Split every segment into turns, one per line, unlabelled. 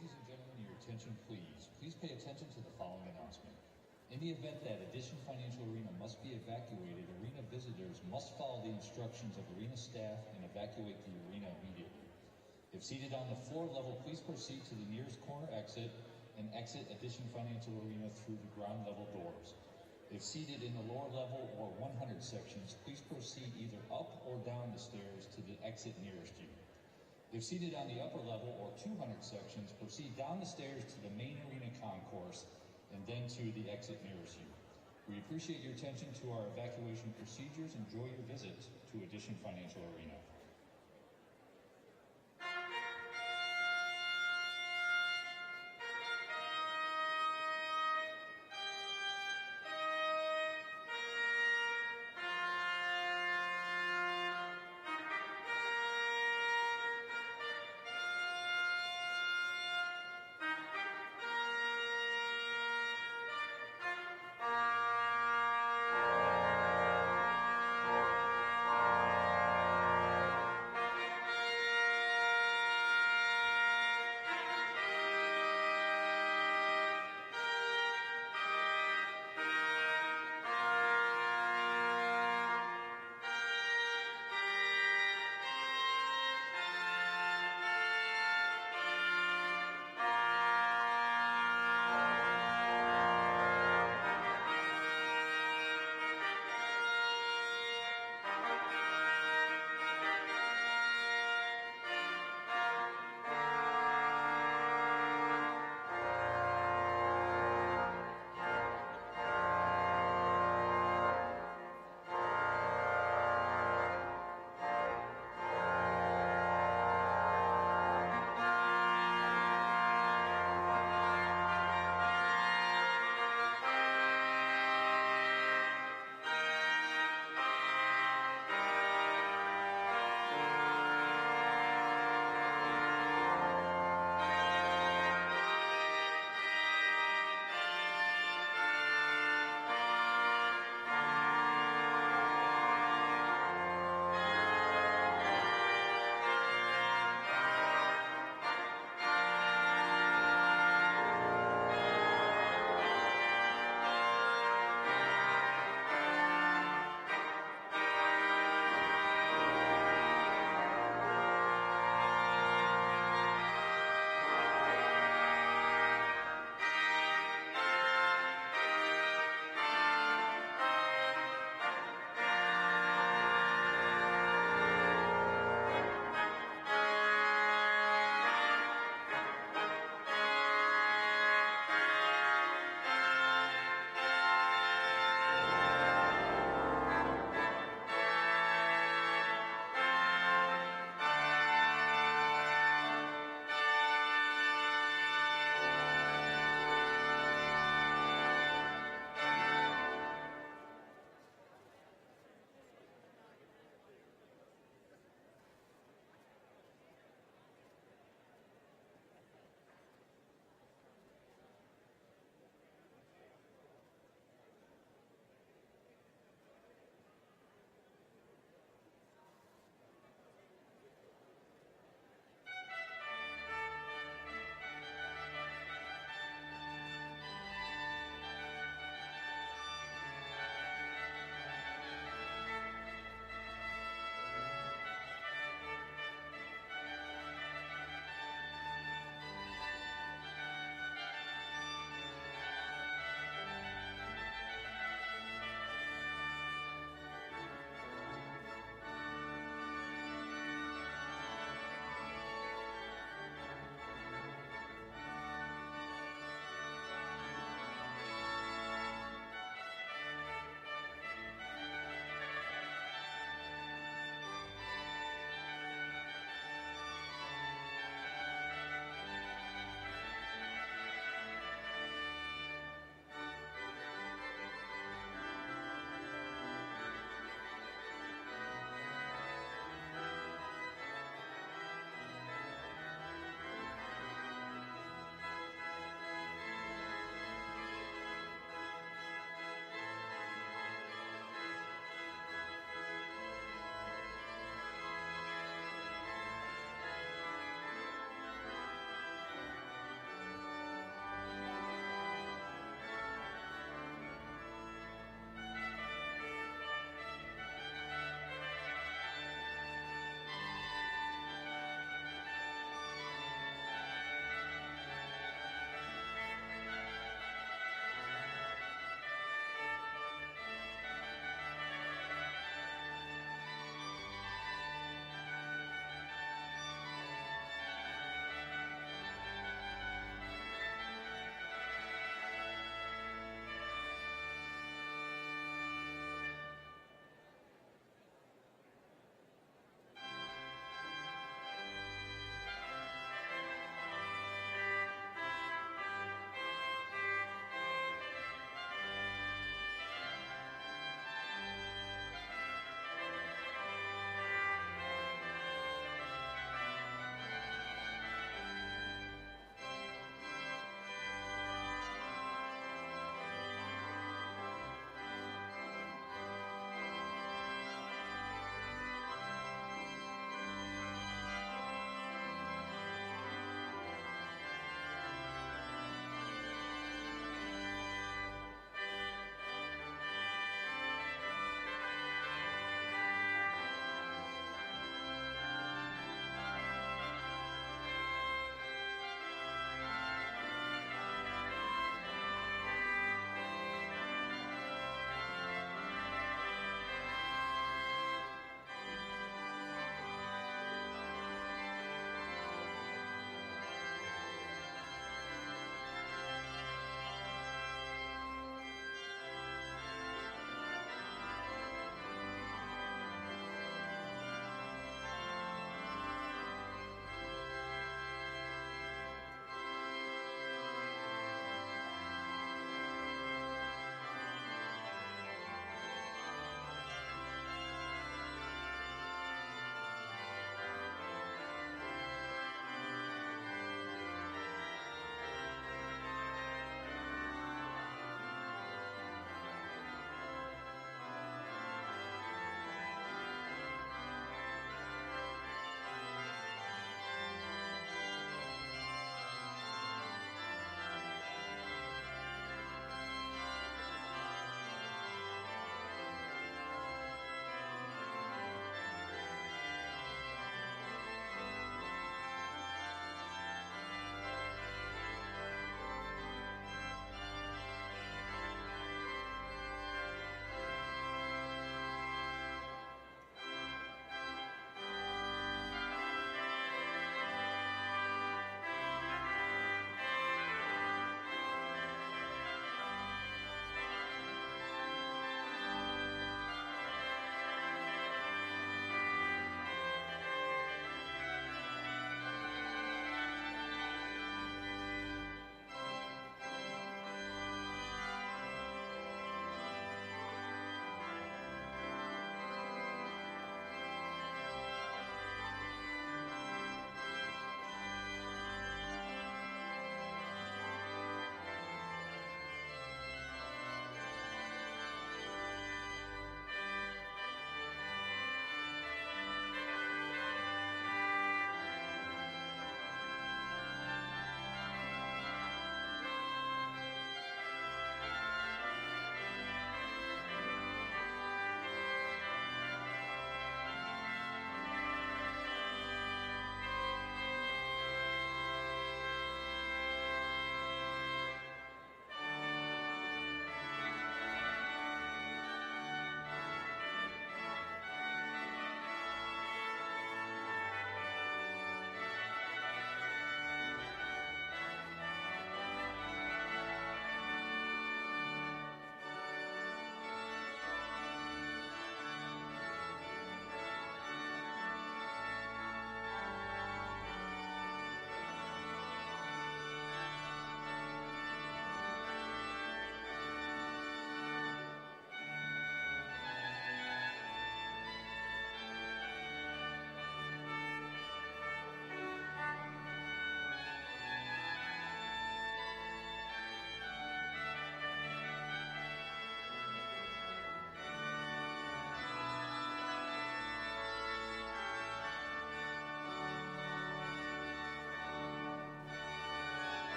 Ladies and gentlemen, your attention please. Please pay attention to the following announcement. In the event that Addition Financial Arena must be evacuated, arena visitors must follow the instructions of arena staff and evacuate the arena immediately. If seated on the floor level, please proceed to the nearest corner exit and exit Addition Financial Arena through the ground level doors. If seated in the lower level or 100 sections, please proceed either up or down the stairs to the exit nearest you. If seated on the upper level or 200 sections, proceed down the stairs to the main arena concourse and then to the exit nearest you. We appreciate your attention to our evacuation procedures. Enjoy your visit to Addition Financial Arena.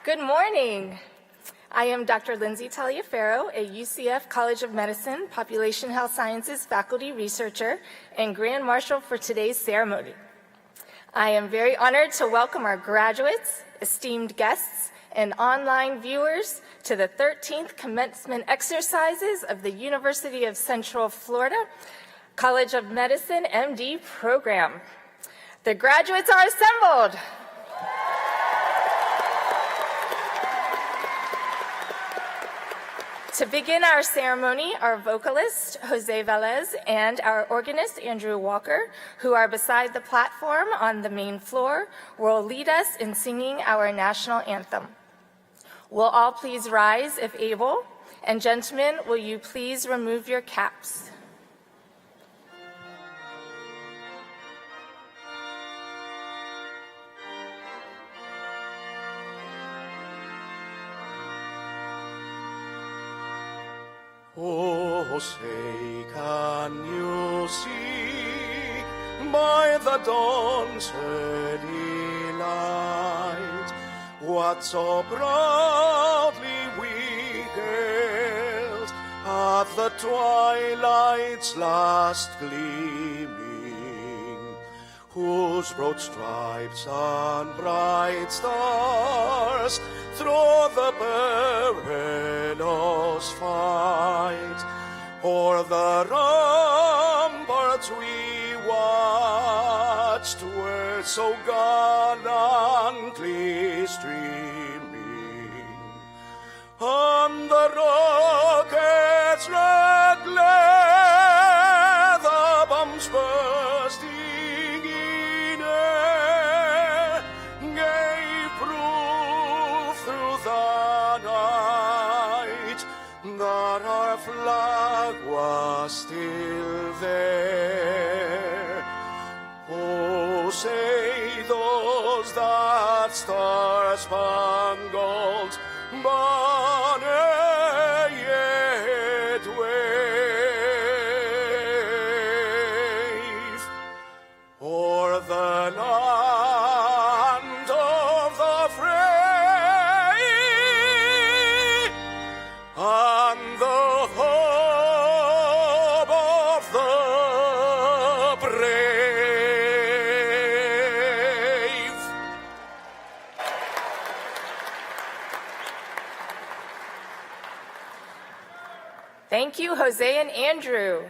Good morning. I am Dr. Lindsay Taliaferro, a UCF College of Medicine Population Health Sciences faculty researcher and Grand Marshal for today's ceremony. I am very honored to welcome our graduates, esteemed guests, and online viewers to the 13th commencement exercises of the University of Central Florida College of Medicine MD program. The graduates are assembled. To begin our ceremony, our vocalist, Jose Velez, and our organist, Andrew Walker, who are beside the platform on the main floor, will lead us in singing our national anthem. Will all please rise if able? And gentlemen, will you please remove your caps?
Oh, say, can you see by the dawn's early light what so proudly we hailed at the twilight's last gleaming, whose broad stripes and bright stars through the perilous fight o'er the ramparts we watched were so gallantly streaming, and the rockets' red glare, the bombs bursting in air, gave proof through the night that our flag was still there. Oh, say those that star-spangled banner yet wave o'er the land of the free and the hope of the brave.
Thank you, Jose and Andrew.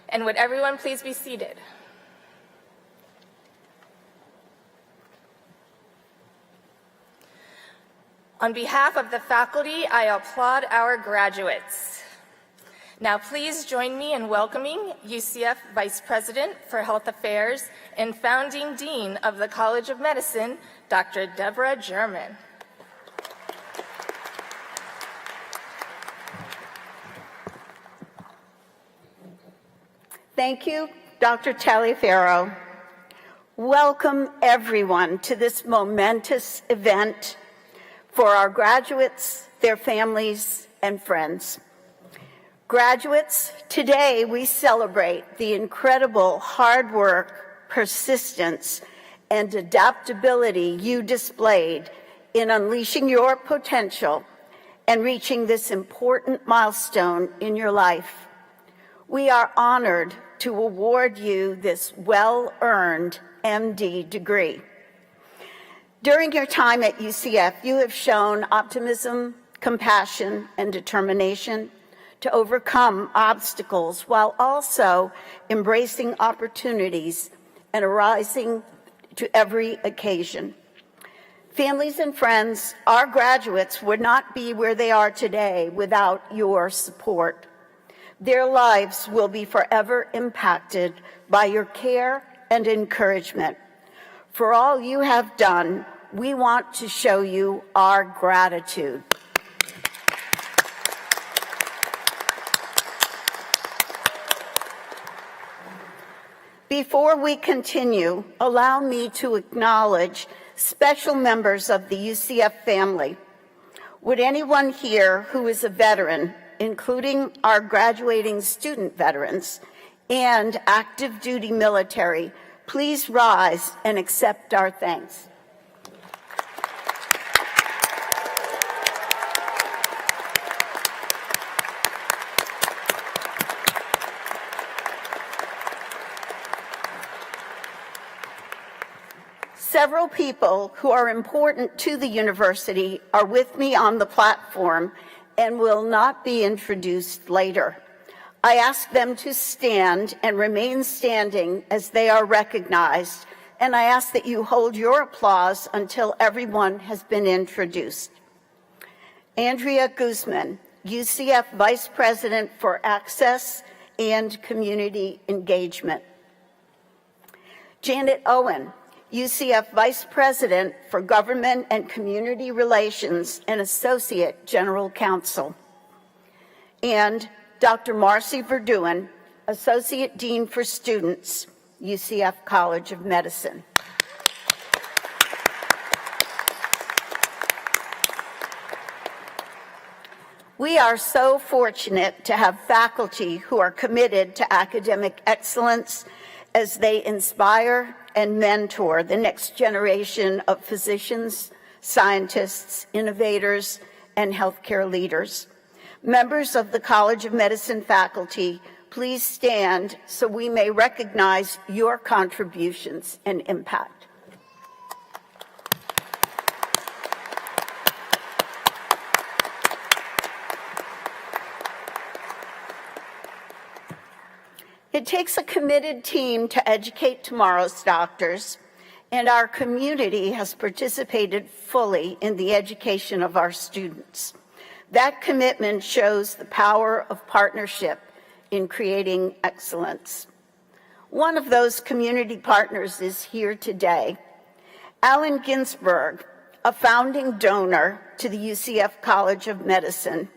And would everyone please be seated? On behalf of the faculty, I applaud our graduates. Now please join me in welcoming UCF Vice President for Health Affairs and founding Dean of the College of Medicine, Dr. Deborah German.
Thank you, Dr. Taliaferro. Welcome, everyone, to this momentous event for our graduates, their families, and friends. Graduates, today we celebrate the incredible hard work, persistence, and adaptability you displayed in unleashing your potential and reaching this important milestone in your life. We are honored to award you this well-earned MD degree. During your time at UCF, you have shown optimism, compassion, and determination to overcome obstacles while also embracing opportunities and arising to every occasion. Families and friends, our graduates would not be where they are today without your support. Their lives will be forever impacted by your care and encouragement. For all you have done, we want to show you our gratitude. Before we continue, allow me to acknowledge special members of the UCF family. Would anyone here who is a veteran, including our graduating student veterans and active duty military, please rise and accept our thanks. Several people who are important to the university are with me on the platform and will not be introduced later. I ask them to stand and remain standing as they are recognized, and I ask that you hold your applause until everyone has been introduced. Andrea Guzman, UCF Vice President for Access and Community Engagement. Janet Owen, UCF Vice President for Government and Community Relations and Associate General Counsel. And Dr. Marcy Verduin, Associate Dean for Students, UCF College of Medicine. We are so fortunate to have faculty who are committed to academic excellence as they inspire and mentor the next generation of physicians, scientists, innovators, and healthcare leaders. Members of the College of Medicine faculty, please stand so we may recognize your contributions and impact. It takes a committed team to educate tomorrow's doctors, and our community has participated fully in the education of our students. That commitment shows the power of partnership in creating excellence. One of those community partners is here today. Allen Ginsberg, a founding donor to the UCF College of Medicine.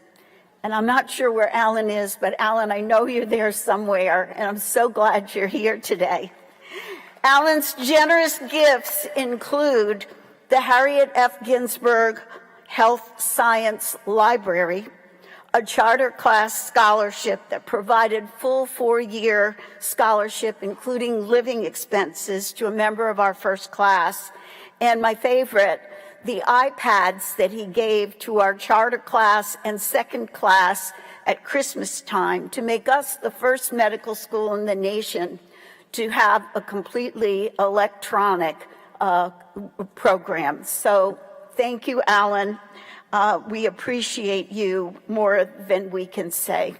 And I'm not sure where Allen is, but Allen, I know you're there somewhere, and I'm so glad you're here today. Allen's generous gifts include the Harriet F. Ginsberg Health Science Library, a charter class scholarship that provided full 4-year scholarship, including living expenses, to a member of our first class, and my favorite, the iPads that he gave to our charter class and second class at Christmas time to make us the first medical school in the nation to have a completely electronic program. So thank you, Allen. We appreciate you more than we can say.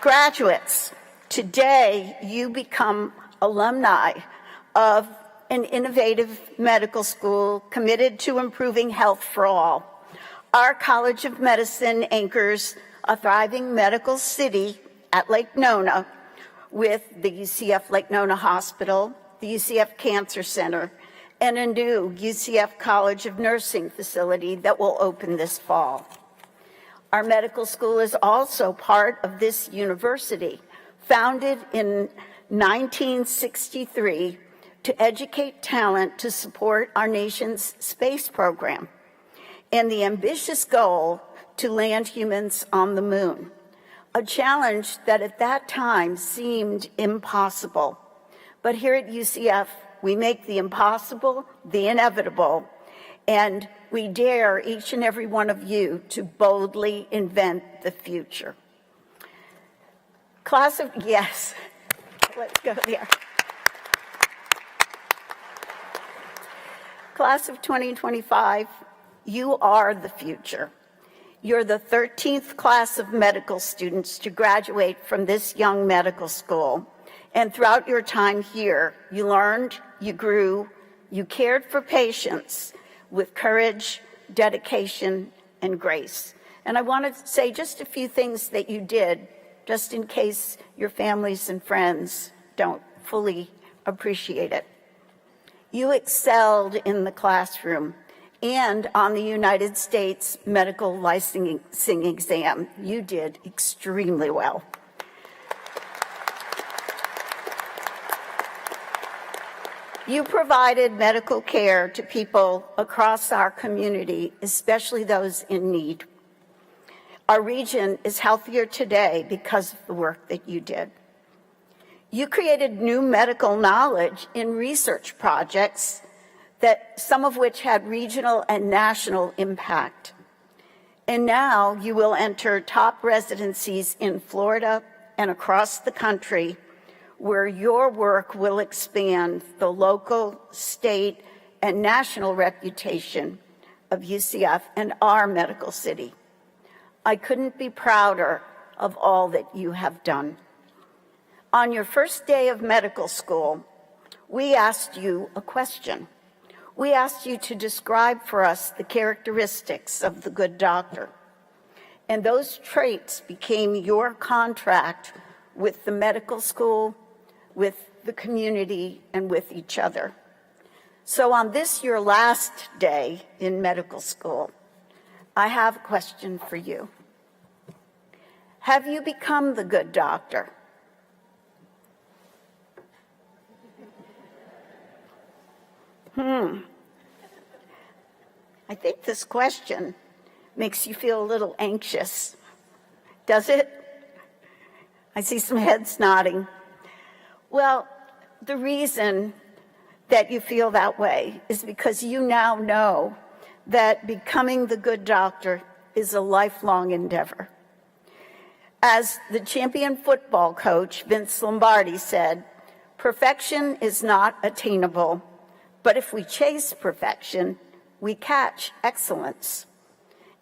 Graduates, today you become alumni of an innovative medical school committed to improving health for all. Our College of Medicine anchors a thriving medical city at Lake Nona with the UCF Lake Nona Hospital, the UCF Cancer Center, and a new UCF College of Nursing facility that will open this fall. Our medical school is also part of this university, founded in 1963 to educate talent to support our nation's space program and the ambitious goal to land humans on the moon, a challenge that at that time seemed impossible. But here at UCF, we make the impossible the inevitable, and we dare each and every one of you to boldly invent the future. Yes. Let's go there. Class of 2025, you are the future. You're the 13th class of medical students to graduate from this young medical school. And throughout your time here, you learned, you grew, you cared for patients with courage, dedication, and grace. And I want to say just a few things that you did, just in case your families and friends don't fully appreciate it. You excelled in the classroom and on the United States medical licensing exam. You did extremely well. You provided medical care to people across our community, especially those in need. Our region is healthier today because of the work that you did. You created new medical knowledge in research projects, that some of which had regional and national impact. And now you will enter top residencies in Florida and across the country, where your work will expand the local, state, and national reputation of UCF and our medical city. I couldn't be prouder of all that you have done. On your first day of medical school, we asked you a question. We asked you to describe for us the characteristics of the good doctor. And those traits became your contract with the medical school, with the community, and with each other. So on this, your last day in medical school, I have a question for you. Have you become the good doctor? I think this question makes you feel a little anxious. Does it? I see some heads nodding. Well, the reason that you feel that way is because you now know that becoming the good doctor is a lifelong endeavor. As the champion football coach, Vince Lombardi, said, perfection is not attainable, but if we chase perfection, we catch excellence.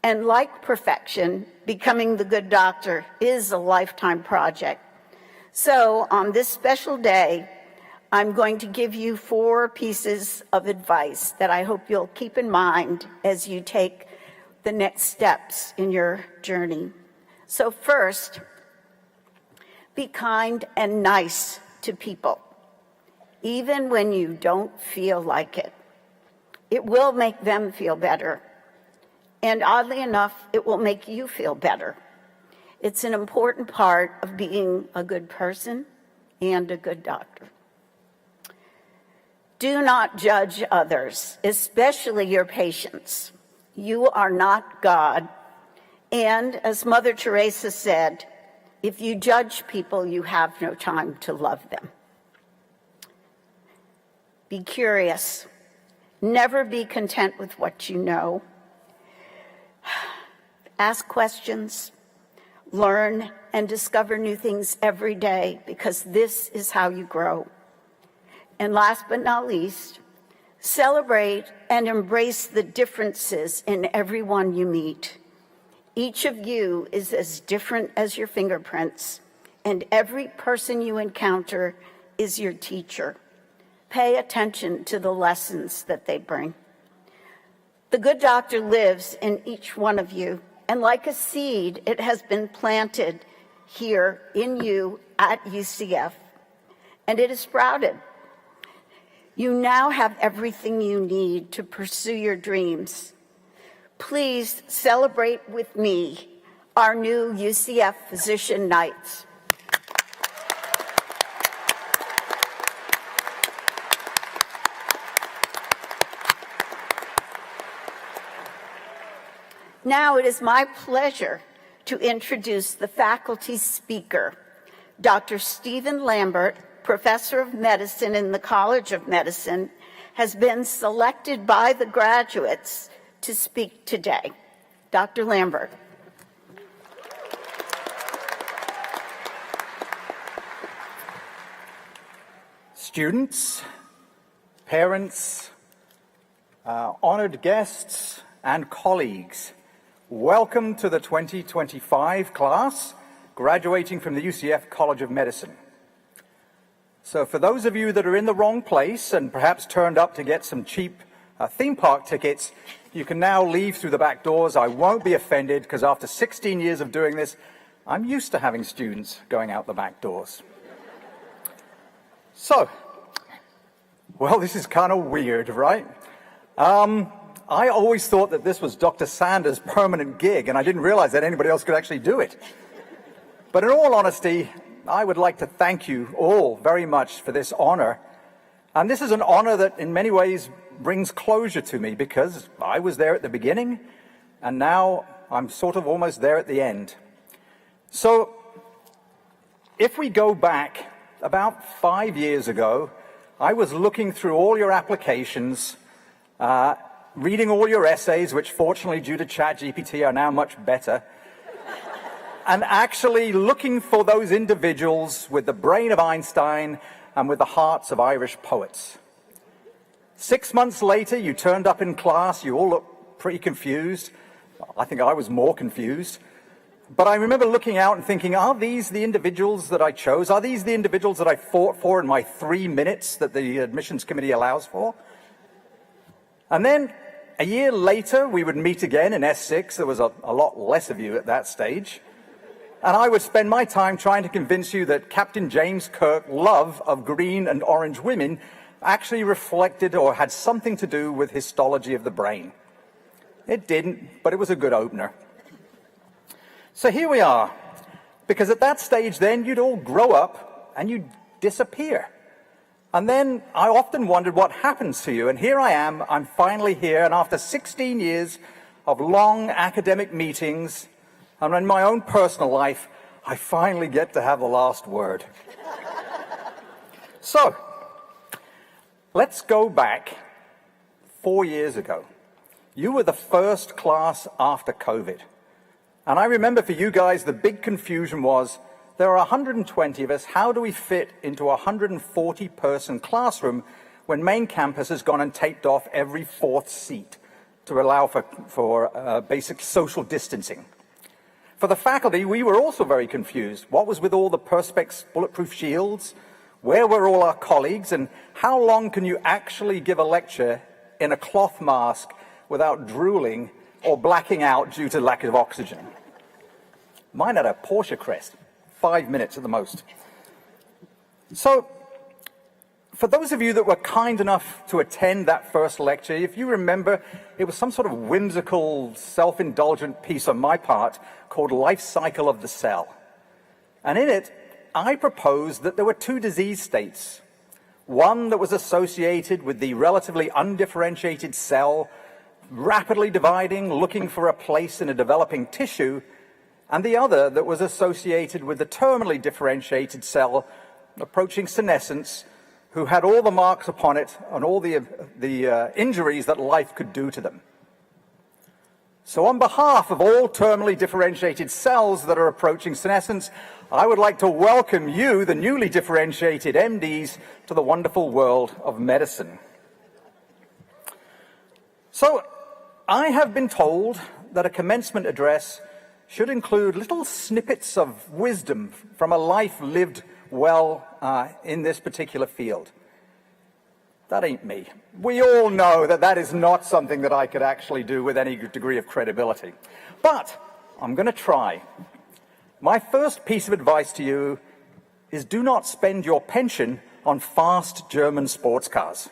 And like perfection, becoming the good doctor is a lifetime project. So on this special day, I'm going to give you 4 pieces of advice that I hope you'll keep in mind as you take the next steps in your journey. So first, be kind and nice to people, even when you don't feel like it. It will make them feel better. And oddly enough, it will make you feel better. It's an important part of being a good person and a good doctor. Do not judge others, especially your patients. You are not God. And as Mother Teresa said, if you judge people, you have no time to love them. Be curious. Never be content with what you know. Ask questions, learn, and discover new things every day, because this is how you grow. And last but not least, celebrate and embrace the differences in everyone you meet. Each of you is as different as your fingerprints, and every person you encounter is your teacher. Pay attention to the lessons that they bring. The good doctor lives in each one of you, and like a seed, it has been planted here in you at UCF, and it has sprouted. You now have everything you need to pursue your dreams. Please celebrate with me our new UCF Physician Nights. Now it is my pleasure to introduce the faculty speaker, Dr. Stephen Lambert, Professor of Medicine in the College of Medicine, has been selected by the graduates to speak today. Dr. Lambert.
Students, parents, honored guests, and colleagues, welcome to the 2025 class graduating from the UCF College of Medicine. So for those of you that are in the wrong place and perhaps turned up to get some cheap theme park tickets, you can now leave through the back doors. I won't be offended, because after 16 years of doing this, I'm used to having students going out the back doors. So, well, this is kind of weird, right? I always thought that this was Dr. Sanders' permanent gig, and I didn't realize that anybody else could actually do it. But in all honesty, I would like to thank you all very much for this honor. And this is an honor that in many ways brings closure to me, because I was there at the beginning, and now I'm sort of almost there at the end. So if we go back about 5 years ago, I was looking through all your applications, reading all your essays, which fortunately due to ChatGPT are now much better. and actually looking for those individuals with the brain of Einstein and with the hearts of Irish poets. 6 months later, you turned up in class, you all looked pretty confused. I think I was more confused. But I remember looking out and thinking, are these the individuals that I chose? Are these the individuals that I fought for in my 3 minutes that the admissions committee allows for? And then a year later, we would meet again in S6. There was a lot less of you at that stage. And I would spend my time trying to convince you that Captain James Kirk's love of green and orange women actually reflected or had something to do with histology of the brain. It didn't, but it was a good opener. So here we are, because at that stage then you'd all grow up and you'd disappear. And then I often wondered what happens to you, and here I am, I'm finally here, and after 16 years of long academic meetings, and in my own personal life, I finally get to have the last word. So, let's go back 4 years ago. You were the first class after COVID. And I remember for you guys, the big confusion was, there are 120 of us, how do we fit into a 140-person classroom when main campus has gone and taped off every fourth seat to allow for basic social distancing? For the faculty, we were also very confused. What was with all the Perspex bulletproof shields? Where were all our colleagues? And how long can you actually give a lecture in a cloth mask without drooling or blacking out due to lack of oxygen? Mine had a Porsche crest, 5 minutes at the most. So, for those of you that were kind enough to attend that first lecture, if you remember, it was some sort of whimsical, self-indulgent piece on my part called Life Cycle of the Cell. And in it, I proposed that there were two disease states. One that was associated with the relatively undifferentiated cell, rapidly dividing, looking for a place in a developing tissue, and the other that was associated with the terminally differentiated cell approaching senescence, who had all the marks upon it and all the injuries that life could do to them. So on behalf of all terminally differentiated cells that are approaching senescence, I would like to welcome you, the newly differentiated MDs, to the wonderful world of medicine. So I have been told that a commencement address should include little snippets of wisdom from a life lived well in this particular field. That ain't me. We all know that that is not something that I could actually do with any degree of credibility. But I'm going to try. My first piece of advice to you is do not spend your pension on fast German sports cars.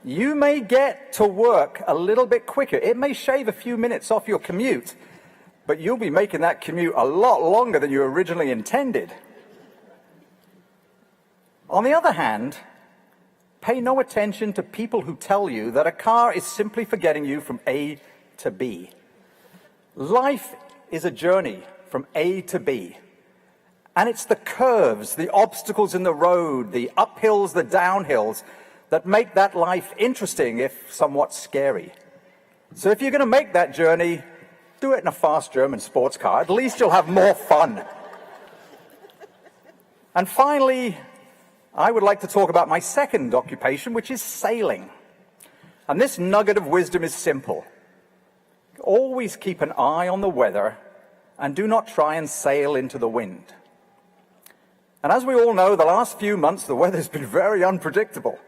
You may get to work a little bit quicker. It may shave a few minutes off your commute, but you'll be making that commute a lot longer than you originally intended. On the other hand, pay no attention to people who tell you that a car is simply for getting you from A to B. Life is a journey from A to B. And it's the curves, the obstacles in the road, the uphills, the downhills, that make that life interesting, if somewhat scary. So if you're going to make that journey, do it in a fast German sports car. At least you'll have more fun. And finally, I would like to talk about my second occupation, which is sailing. And this nugget of wisdom is simple. Always keep an eye on the weather and do not try and sail into the wind. And as we all know, the last few months, the weather's been very unpredictable.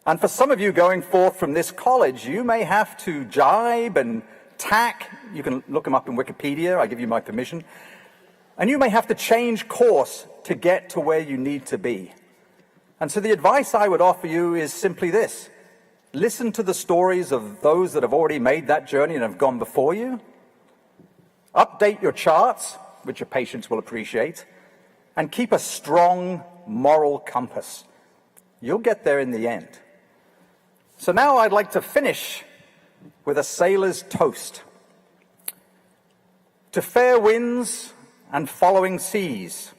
And for some of you going forth from this college, you may have to jibe and tack. You can look them up in Wikipedia. I give you my permission. And you may have to change course to get to where you need to be. And so the advice I would offer you is simply this. Listen to the stories of those that have already made that journey and have gone before you. Update your charts, which your patients will appreciate. And keep a strong moral compass. You'll get there in the end. So now I'd like to finish with a sailor's toast. To fair winds and following seas,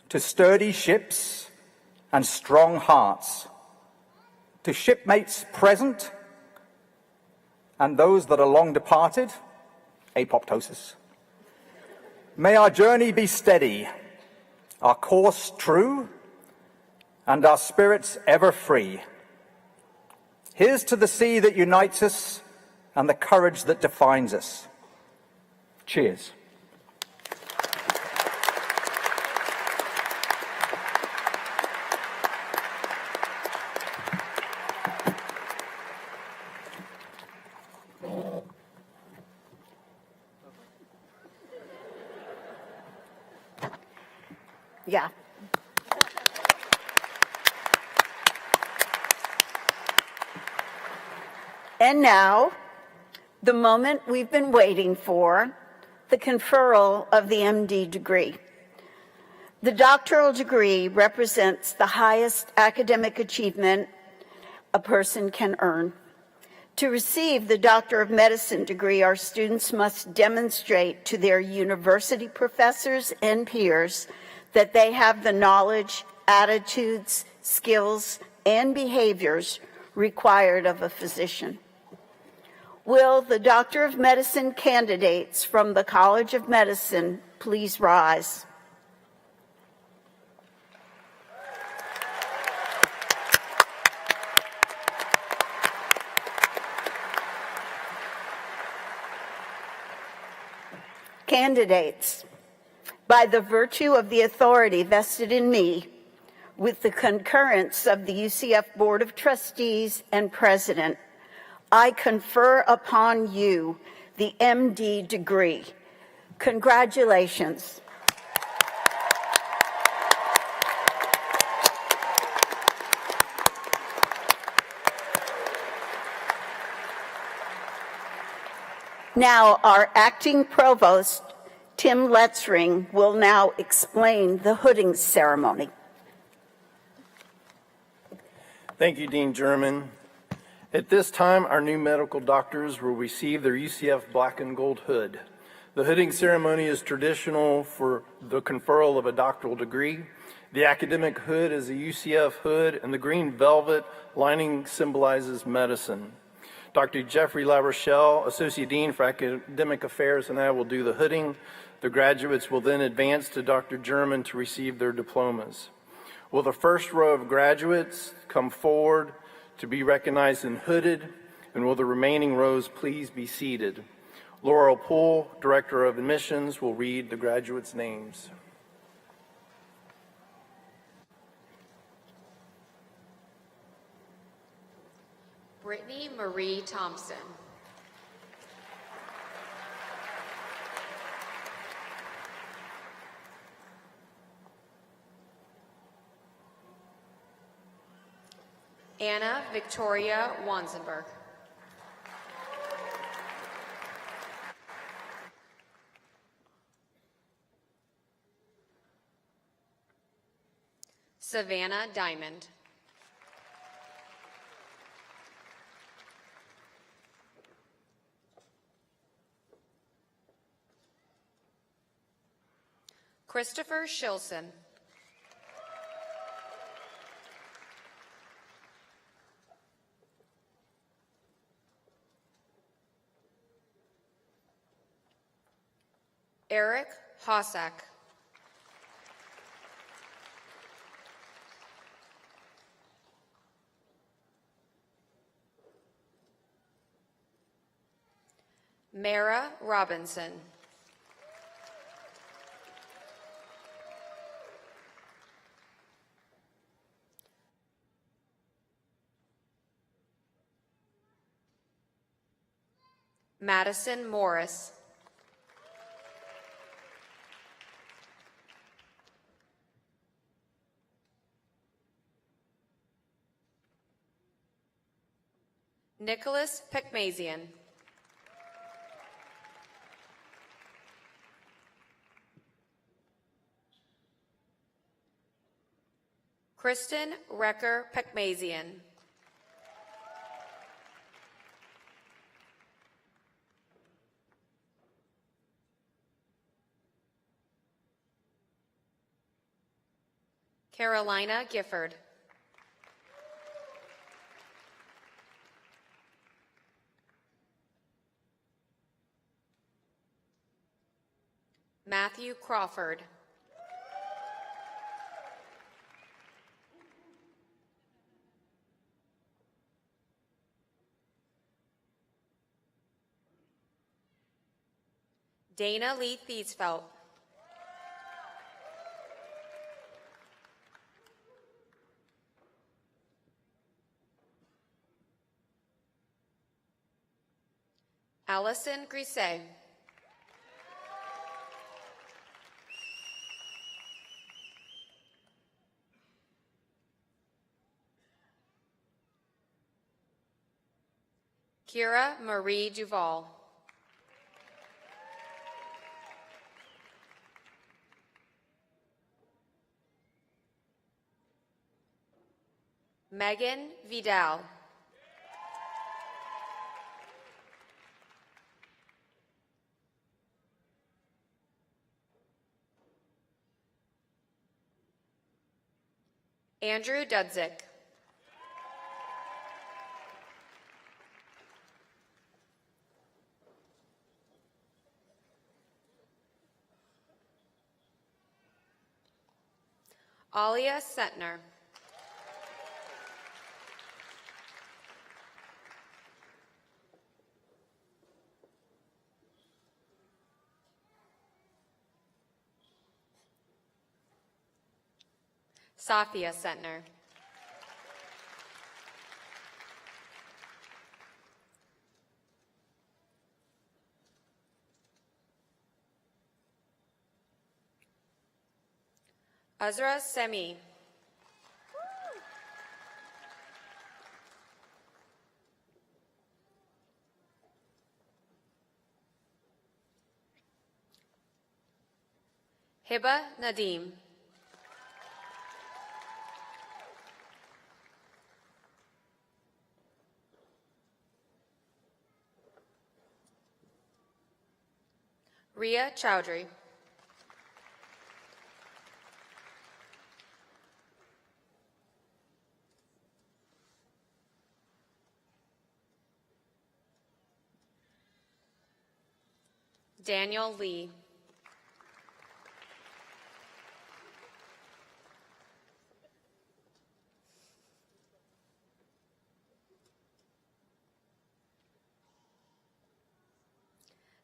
to sturdy ships and strong hearts, to shipmates present and those that are long departed, apoptosis. May our journey be steady, our course true, and our spirits ever free. Here's to the sea that unites us and the courage that defines us. Cheers.
Yeah. And now, the moment we've been waiting for, the conferral of the MD degree. The doctoral degree represents the highest academic achievement a person can earn. To receive the Doctor of Medicine degree, our students must demonstrate to their university professors and peers that they have the knowledge, attitudes, skills, and behaviors required of a physician. Will the Doctor of Medicine candidates from the College of Medicine please rise? Candidates, by the virtue of the authority vested in me, with the concurrence of the UCF Board of Trustees and President, I confer upon you the MD degree. Congratulations. Now, our acting provost, Tim Letzring, will now explain the hooding ceremony.
Thank you, Dean German. At this time, our new medical doctors will receive their UCF black and gold hood. The hooding ceremony is traditional for the conferral of a doctoral degree. The academic hood is a UCF hood, and the green velvet lining symbolizes medicine. Dr. Jeffrey LaRochelle, Associate Dean for Academic Affairs, and I will do the hooding. The graduates will then advance to Dr. German to receive their diplomas. Will the first row of graduates come forward to be recognized and hooded, and will the remaining rows please be seated? Laurel Poole, Director of Admissions, will read the graduates' names.
Brittany Marie Thompson. Anna Victoria Wanzenberg. Savannah Diamond. Christopher Shilson. Eric Hossack. Mara Robinson. Madison Morris. Nicholas Pekmazian. Kristen Recker Pekmazian. Carolina Gifford. Matthew Crawford. Dana Lee Thiesfelt. Allison Grisset. Kira Marie Duval. Megan Vidal. Andrew Dudzik. Alia Setner. Safia Setner. Azra Semi. Hiba Nadim. Ria Chowdhury. Daniel Lee.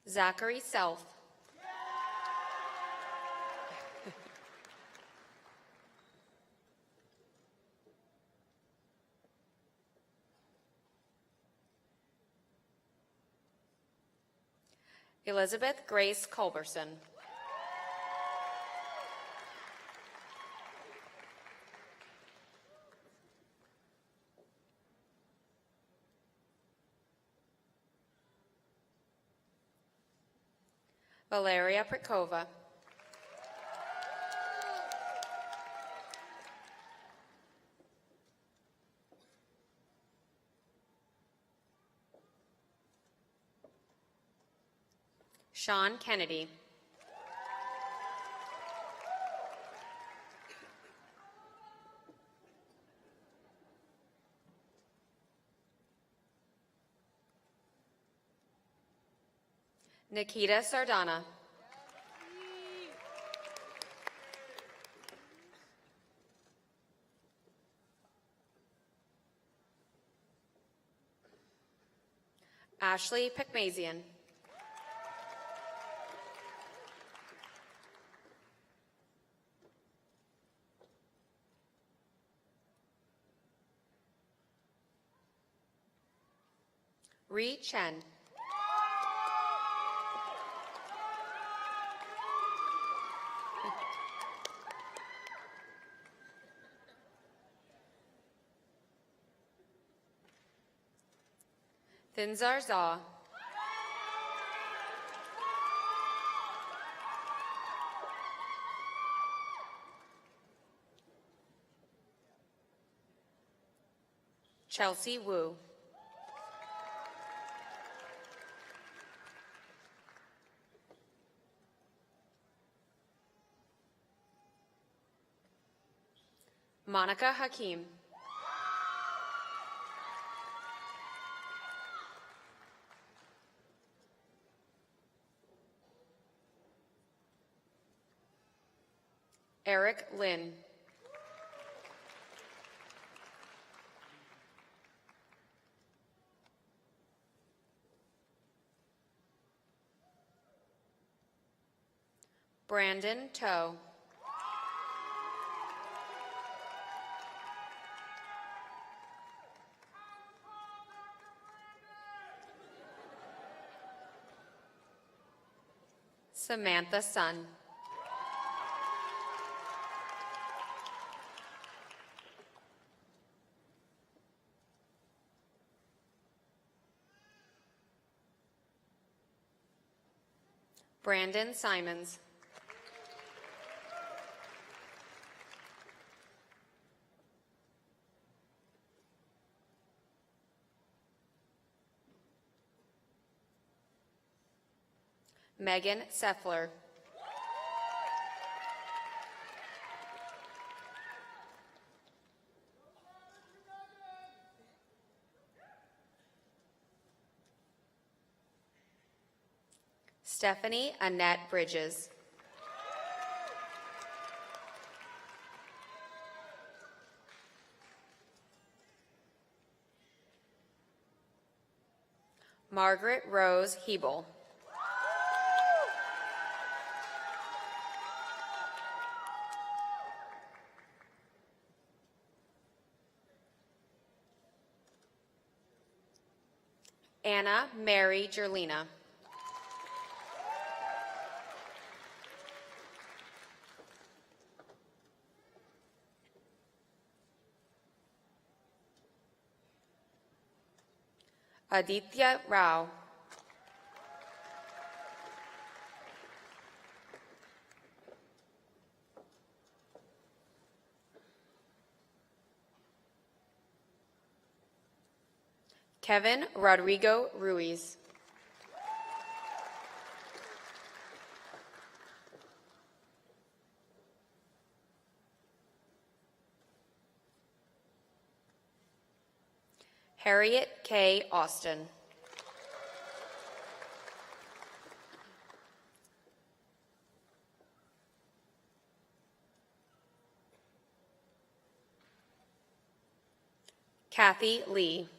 Zachary Self. Elizabeth Grace Culberson. Valeria Prikova. Sean Kennedy. Nikita Sardana. Ashley Pekmazian. Ree Chen. Thinzar Zah. Chelsea Wu. Monica Hakim. Eric Lynn. Brandon Toe. Samantha Sun. Brandon Simons. Megan Seffler. Stephanie Annette Bridges. Margaret Rose Hebel. Anna Mary Gerlina. Aditya Rao. Kevin Rodrigo Ruiz. Harriet K. Austin. Kathy Lee.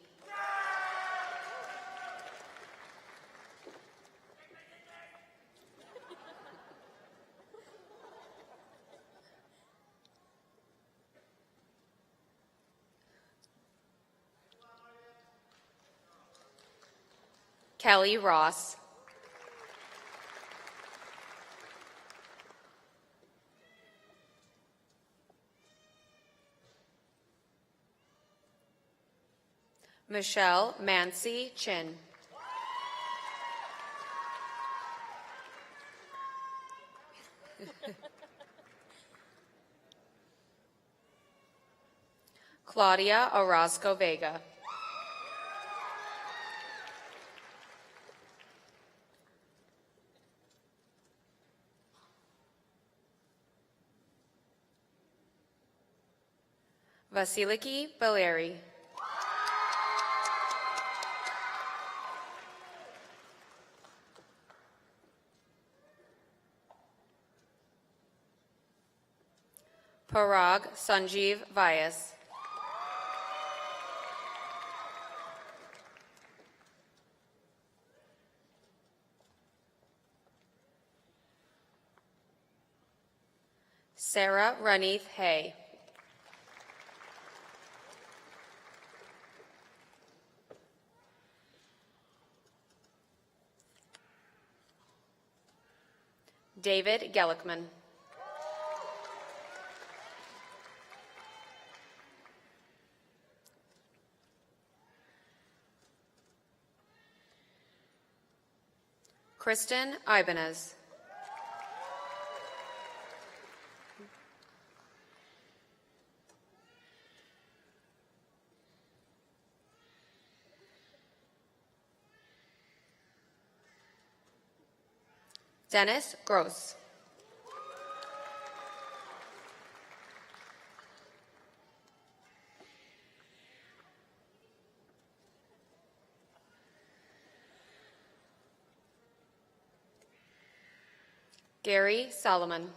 Kelly Ross. Michelle Mancy Chin. Claudia Orozco Vega. Vasiliki Valeri. Parag Sanjeev Vyas. Sarah Ranith Hay. David Gellickman. Kristen Ibanez. Dennis Gross. Gary Solomon.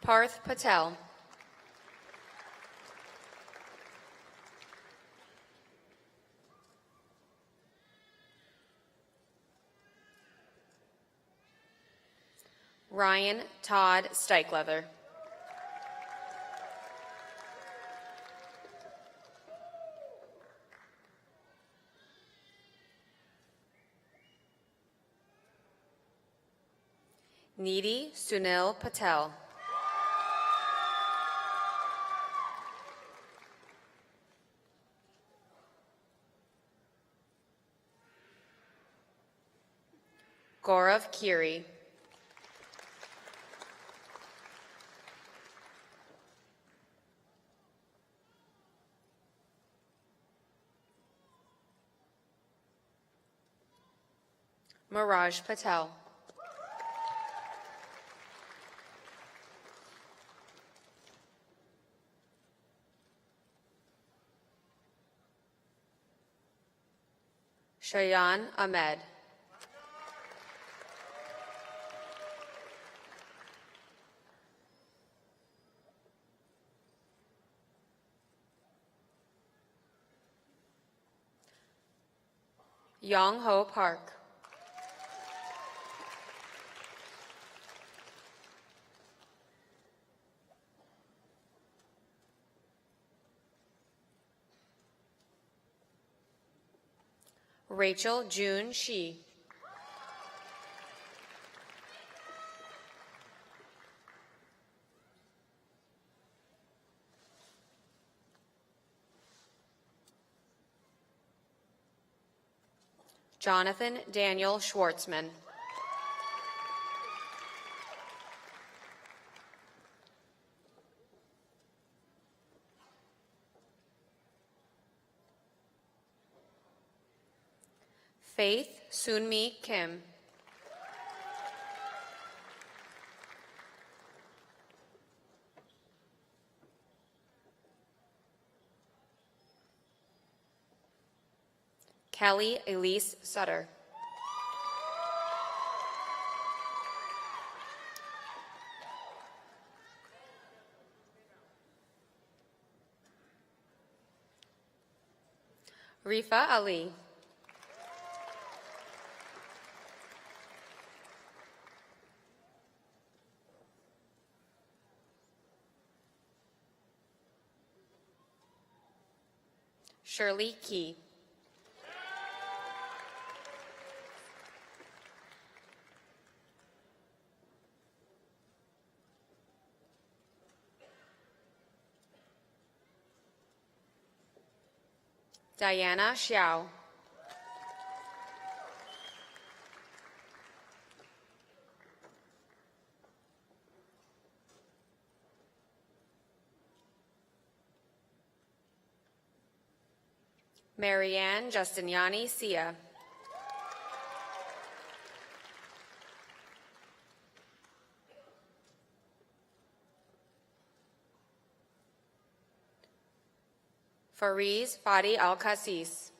Parth Patel. Ryan Todd Steichleather. Needy Sunil Patel. Gaurav Kiri. Miraj Patel. Shayan Ahmed. Yong Ho Park. Rachel June Shi. Jonathan Daniel Schwartzman. Faith Sunmi Kim. Kelly Elise Sutter. Rifa Ali. Shirley Key. Diana Xiao. Marianne Justiniani Sia. Fariz Fadi Al-Kassis.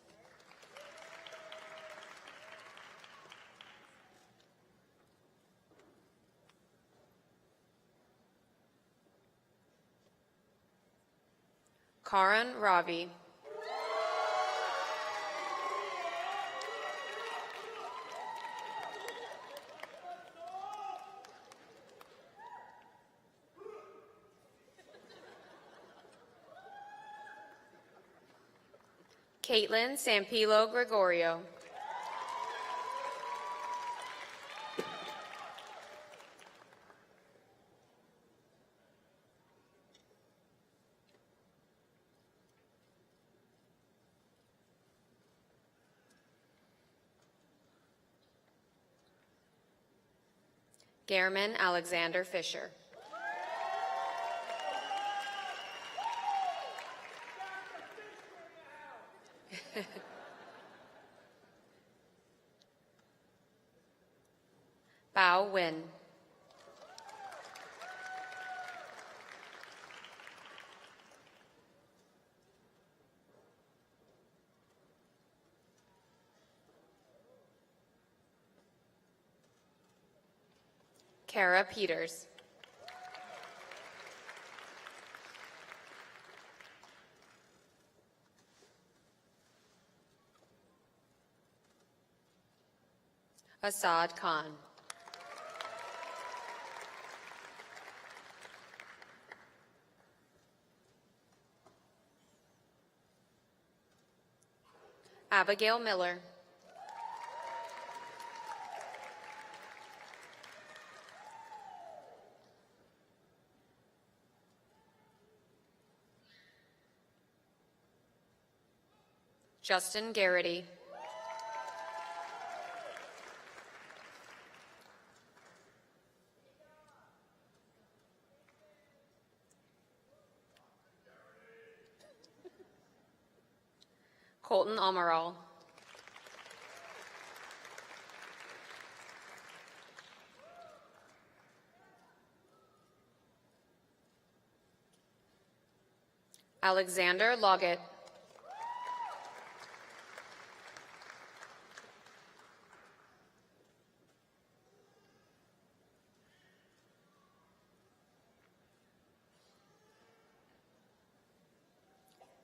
Karan Ravi. Caitlin Sampilo Gregorio. Gehrman Alexander Fisher. Bao Win. Kara Peters. Asad Khan. Abigail Miller. Justin Garrity. Colton Amaral. Alexander Loggett.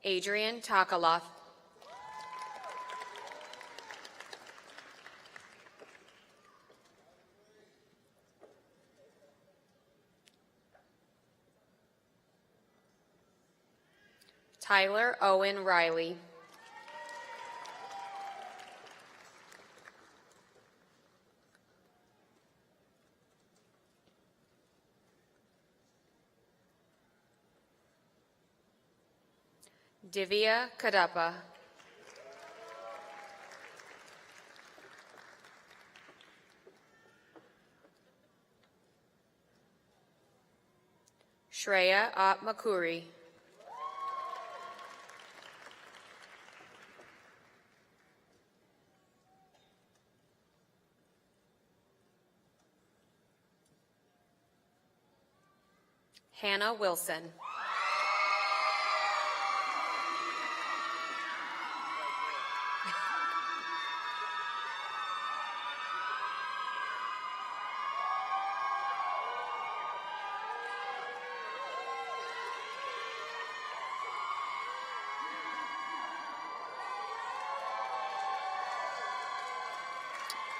Adrian Takaloff. Tyler Owen Riley. Divya Kadapa. Shreya Makuri. Hannah Wilson.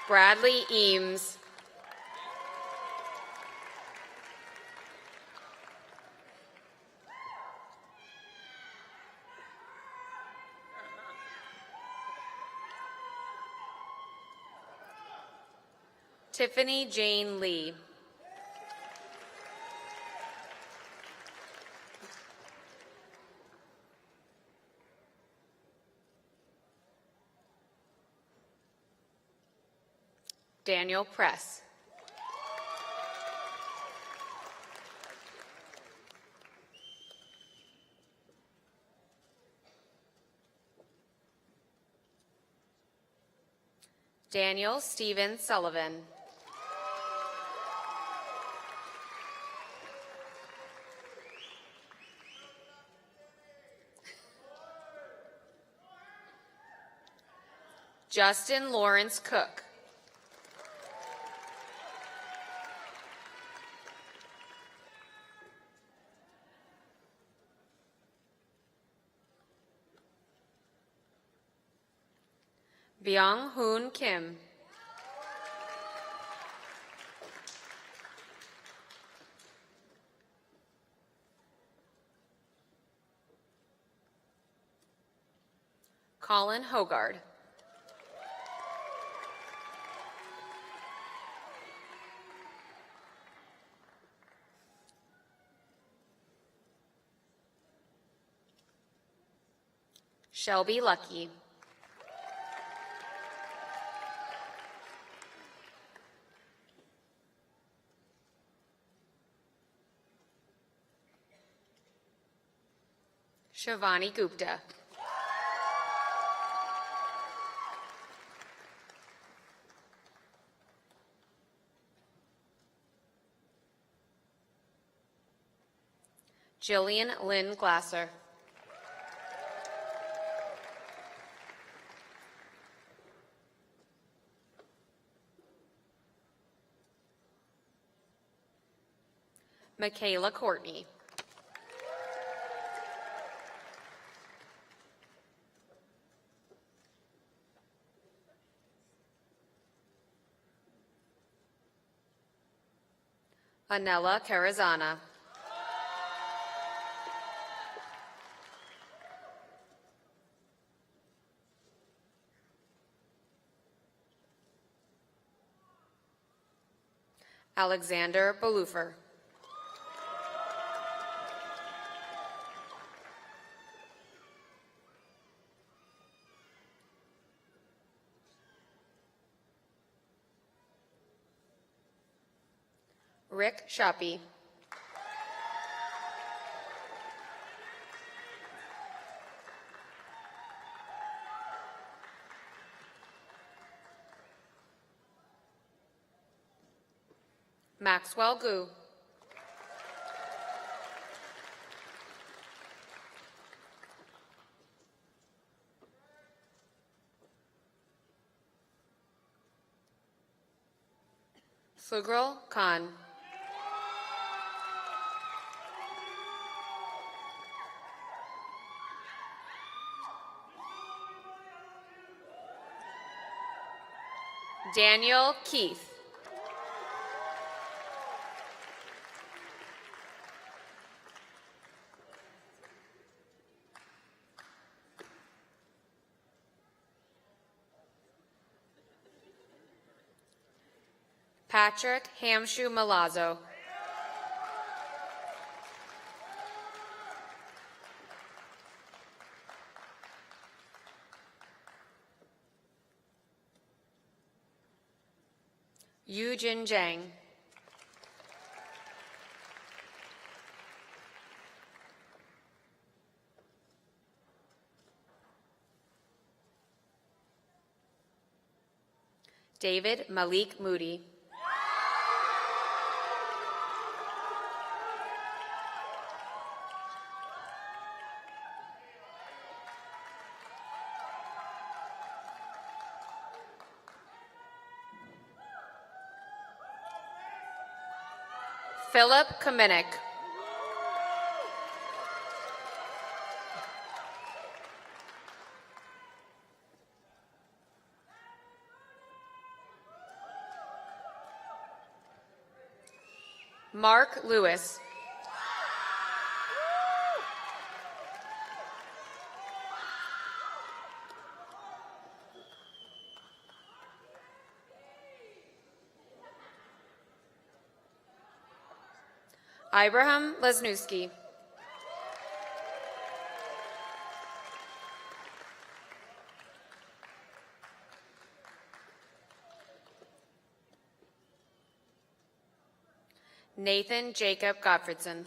Bradley Eames. Tiffany Jane Lee. Daniel Press. Daniel Stephen Sullivan. Justin Lawrence Cook. Byung Hoon Kim. Colin Hogard. Shelby Lucky. Shivani Gupta. Jillian Lynn Glasser. Michaela Courtney. Anela Carazana. Alexander Belufer. Rick Shoppy. Maxwell Gu. Sugril Khan. Daniel Keith. Patrick Hamshu Malazzo. Yujin Zhang. David Malik Moody. Philip Kaminik. Mark Lewis. Ibrahim Lesnewski. Nathan Jacob Gottfredson.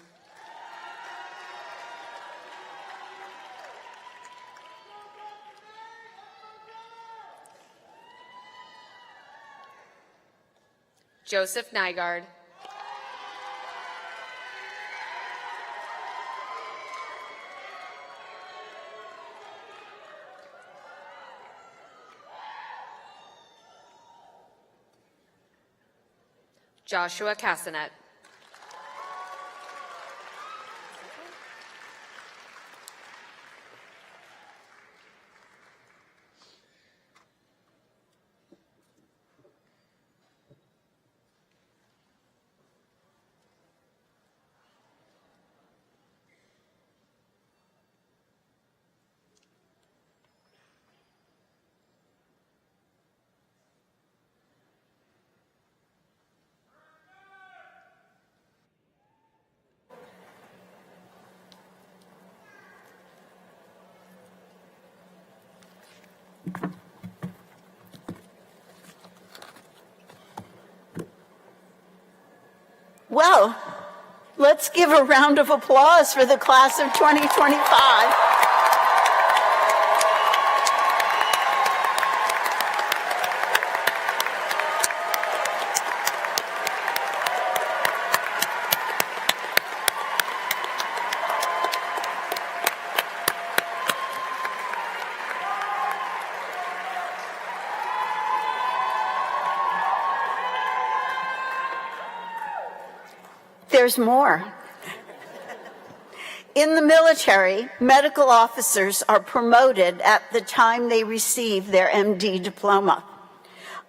Joseph Nygaard. Joshua Castanet.
Well, let's give a round of applause for the class of 2025. There's more. In the military, medical officers are promoted at the time they receive their MD diploma.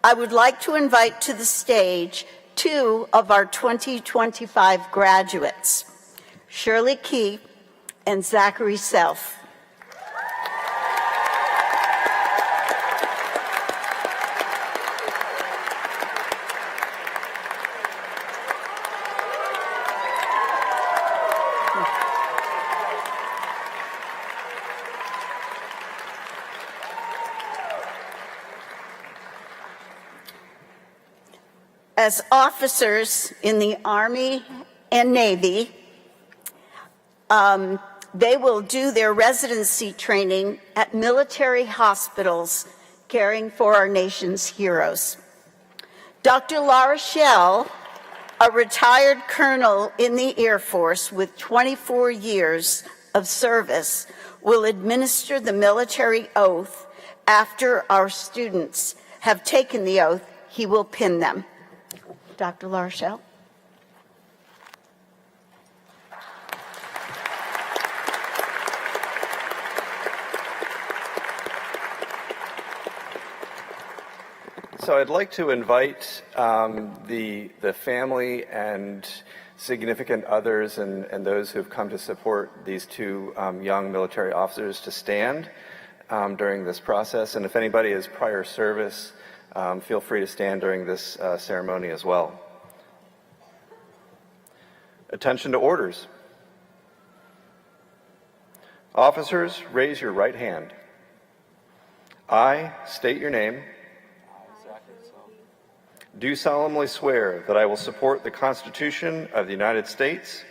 I would like to invite to the stage two of our 2025 graduates, Shirley Key and Zachary Self. As officers in the Army and Navy, they will do their residency training at military hospitals caring for our nation's heroes. Dr. LaRochelle, a retired colonel in the Air Force with 24 years of service, will administer the military oath. After our students have taken the oath, he will pin them. Dr. LaRochelle.
So I'd like to invite the family and significant others and those who've come to support these two young military officers to stand during this process. And if anybody has prior service, feel free to stand during this ceremony as well. Attention to orders. Officers, raise your right hand. I state your name. Do solemnly swear that I will support the Constitution of the United States.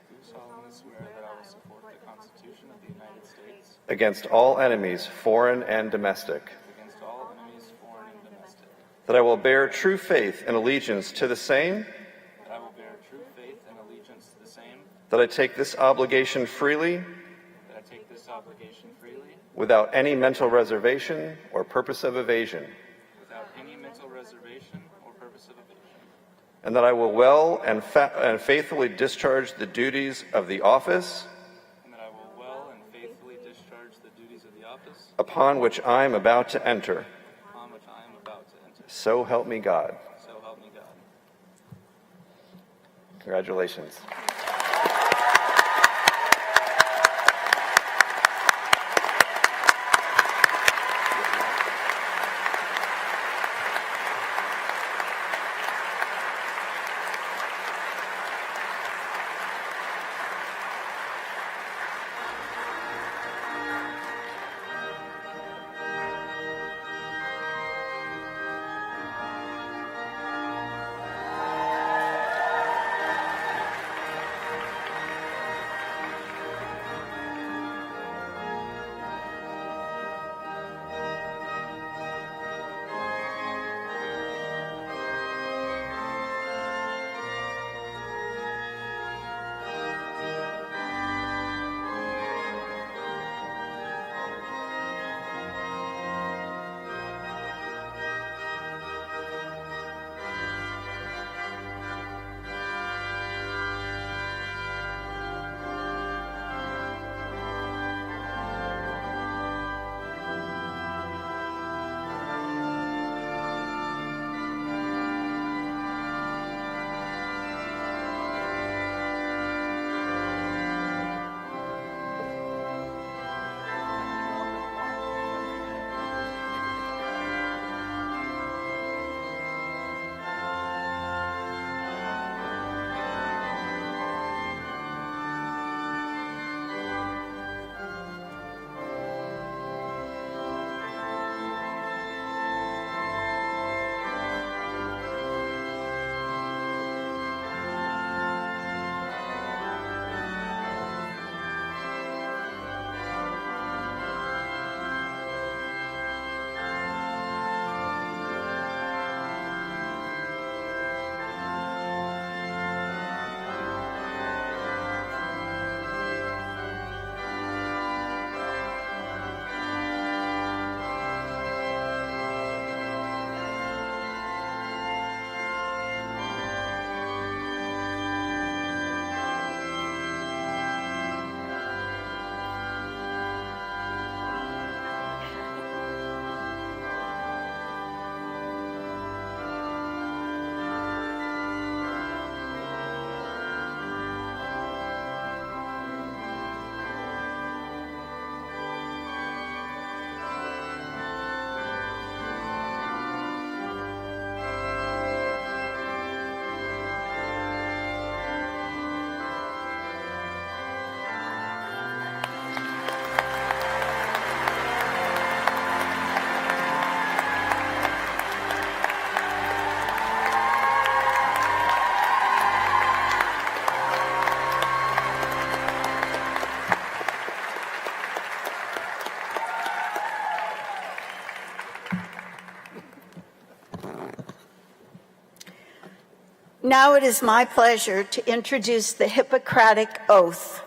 Do solemnly swear that I will support the Constitution of the United States
against all enemies, foreign and domestic.
against all enemies, foreign and domestic.
That I will bear true faith and allegiance to the same.
That I will bear true faith and allegiance to the same.
That I take this obligation freely.
That I take this obligation freely.
Without any mental reservation or purpose of evasion.
Without any mental reservation or purpose of evasion.
And that I will well and faithfully discharge the duties of the office.
And that I will well and faithfully discharge the duties of the office.
Upon which I am about to enter.
Upon which I am about to enter.
So help me God.
So help me God.
Congratulations.
Now it is my pleasure to introduce the Hippocratic Oath.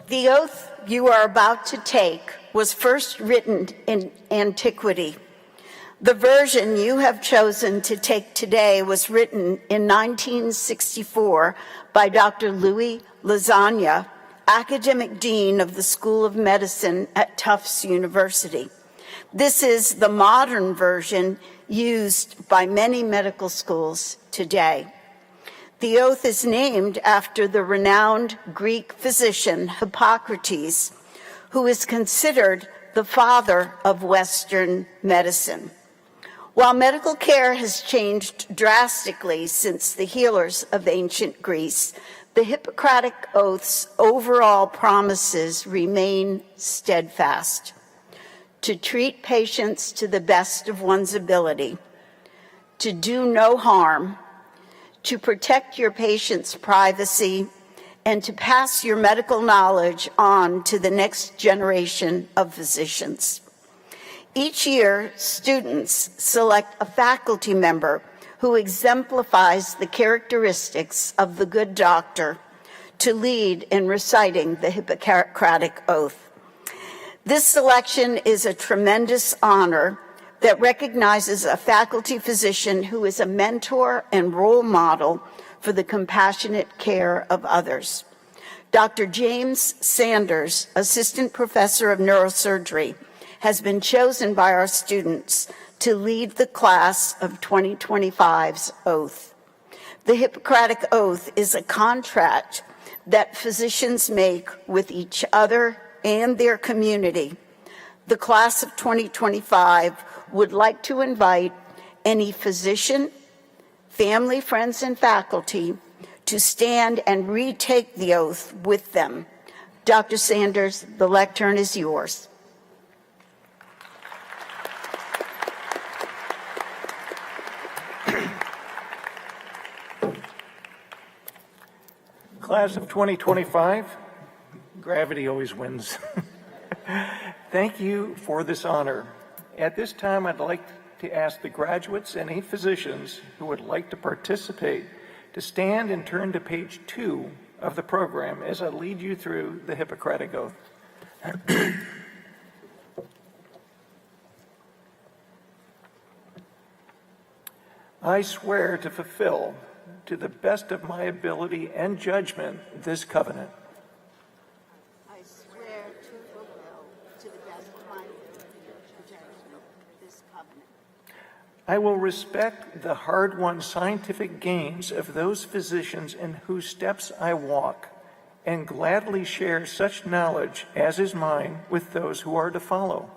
The oath you are about to take was first written in antiquity. The version you have chosen to take today was written in 1964 by Dr. Louis Lasagna, academic dean of the School of Medicine at Tufts University. This is the modern version used by many medical schools today. The oath is named after the renowned Greek physician Hippocrates, who is considered the father of Western medicine. While medical care has changed drastically since the healers of ancient Greece, the Hippocratic Oath's overall promises remain steadfast: to treat patients to the best of one's ability, to do no harm, to protect your patient's privacy, and to pass your medical knowledge on to the next generation of physicians. Each year, students select a faculty member who exemplifies the characteristics of the good doctor to lead in reciting the Hippocratic Oath. This selection is a tremendous honor that recognizes a faculty physician who is a mentor and role model for the compassionate care of others. Dr. James Sanders, Assistant Professor of Neurosurgery, has been chosen by our students to lead the class of 2025's oath. The Hippocratic Oath is a contract that physicians make with each other and their community. The class of 2025 would like to invite any physician, family, friends, and faculty to stand and retake the oath with them. Dr. Sanders, the lectern is yours.
Class of 2025, gravity always wins. Thank you for this honor. At this time, I'd like to ask the graduates and any physicians who would like to participate to stand and turn to page 2 of the program as I lead you through the Hippocratic Oath. I swear to fulfill, to the best of my ability and judgment, this covenant.
I swear to fulfill, to the best of my ability and judgment, this covenant.
I will respect the hard-won scientific gains of those physicians in whose steps I walk, and gladly share such knowledge as is mine with those who are to follow.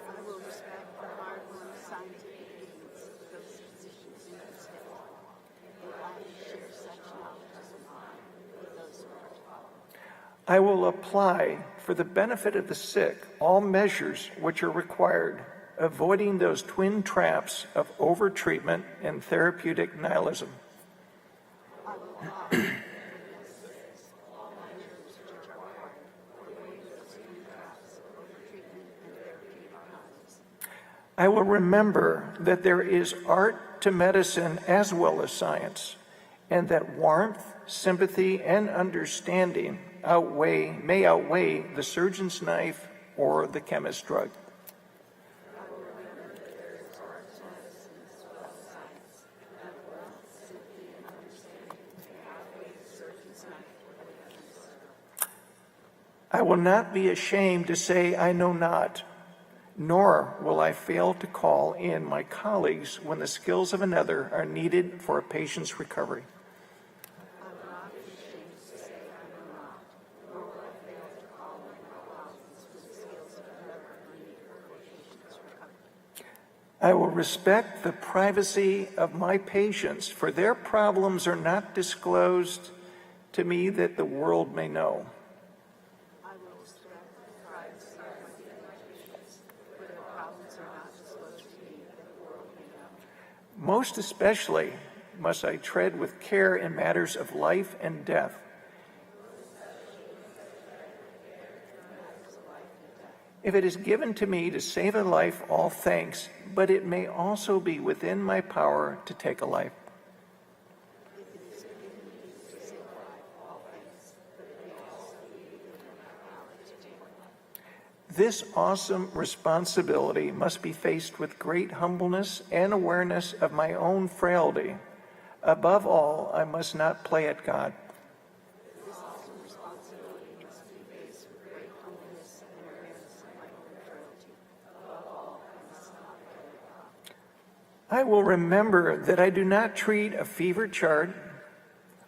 I will respect the hard-won scientific gains of those physicians in whose steps I walk, and gladly share such knowledge as is mine with those who are to follow.
I will apply, for the benefit of the sick, all measures which are required, avoiding those twin traps of overtreatment and therapeutic nihilism.
I will apply for the necessities all measures which are required for avoiding those twin traps of overtreatment and therapeutic nihilism.
I will remember that there is art to medicine as well as science, and that warmth, sympathy, and understanding may outweigh the surgeon's knife or the chemist's drug. I will not be ashamed to say I know not, nor will I fail to call in my colleagues when the skills of another are needed for a patient's recovery.
I will not be ashamed to say I know not, nor will I fail to call in my colleagues when the skills of another are needed for a patient's recovery.
I will respect the privacy of my patients, for their problems are not disclosed to me that the world may know.
I will respect the privacy of my patients, for their problems are not disclosed to me that the world may know.
Most especially must I tread with care in matters of life and death. If it is given to me to save a life, all thanks, but it may also be within my power to take a life. This awesome responsibility must be faced with great humbleness and awareness of my own frailty. Above all, I must not play at God. I will remember that I do not treat a fever chart,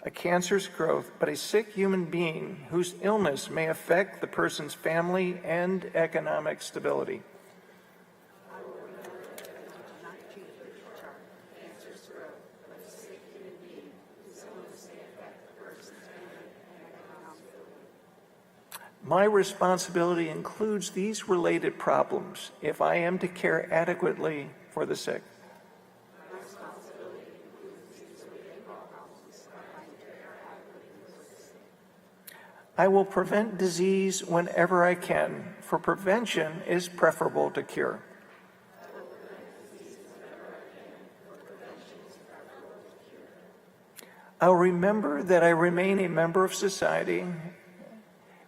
a cancerous growth, but a sick human being whose illness may affect the person's family and economic stability. My responsibility includes these related problems if I am to care adequately for the sick. I will prevent disease whenever I can, for prevention is preferable to cure. I'll remember that I remain a member of society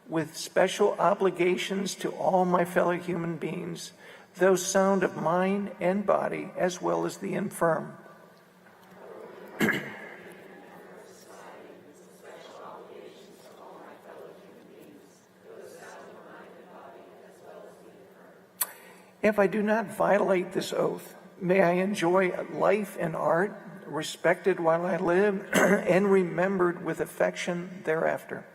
with special obligations to all my fellow human beings, those sound of mind and body, as well as the infirm. If I do not violate this oath, may I enjoy life and art, respected while I live, and remembered with affection thereafter.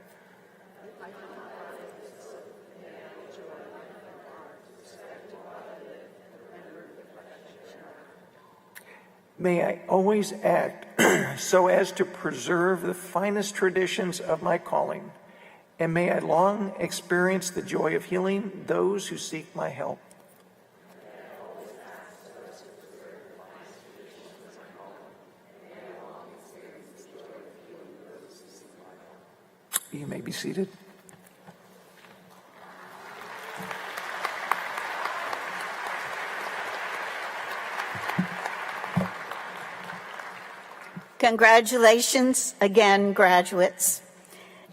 May I always act so as to preserve the finest traditions of my calling, and may I long experience the joy of healing those who seek my help. You may be seated.
Congratulations again, graduates.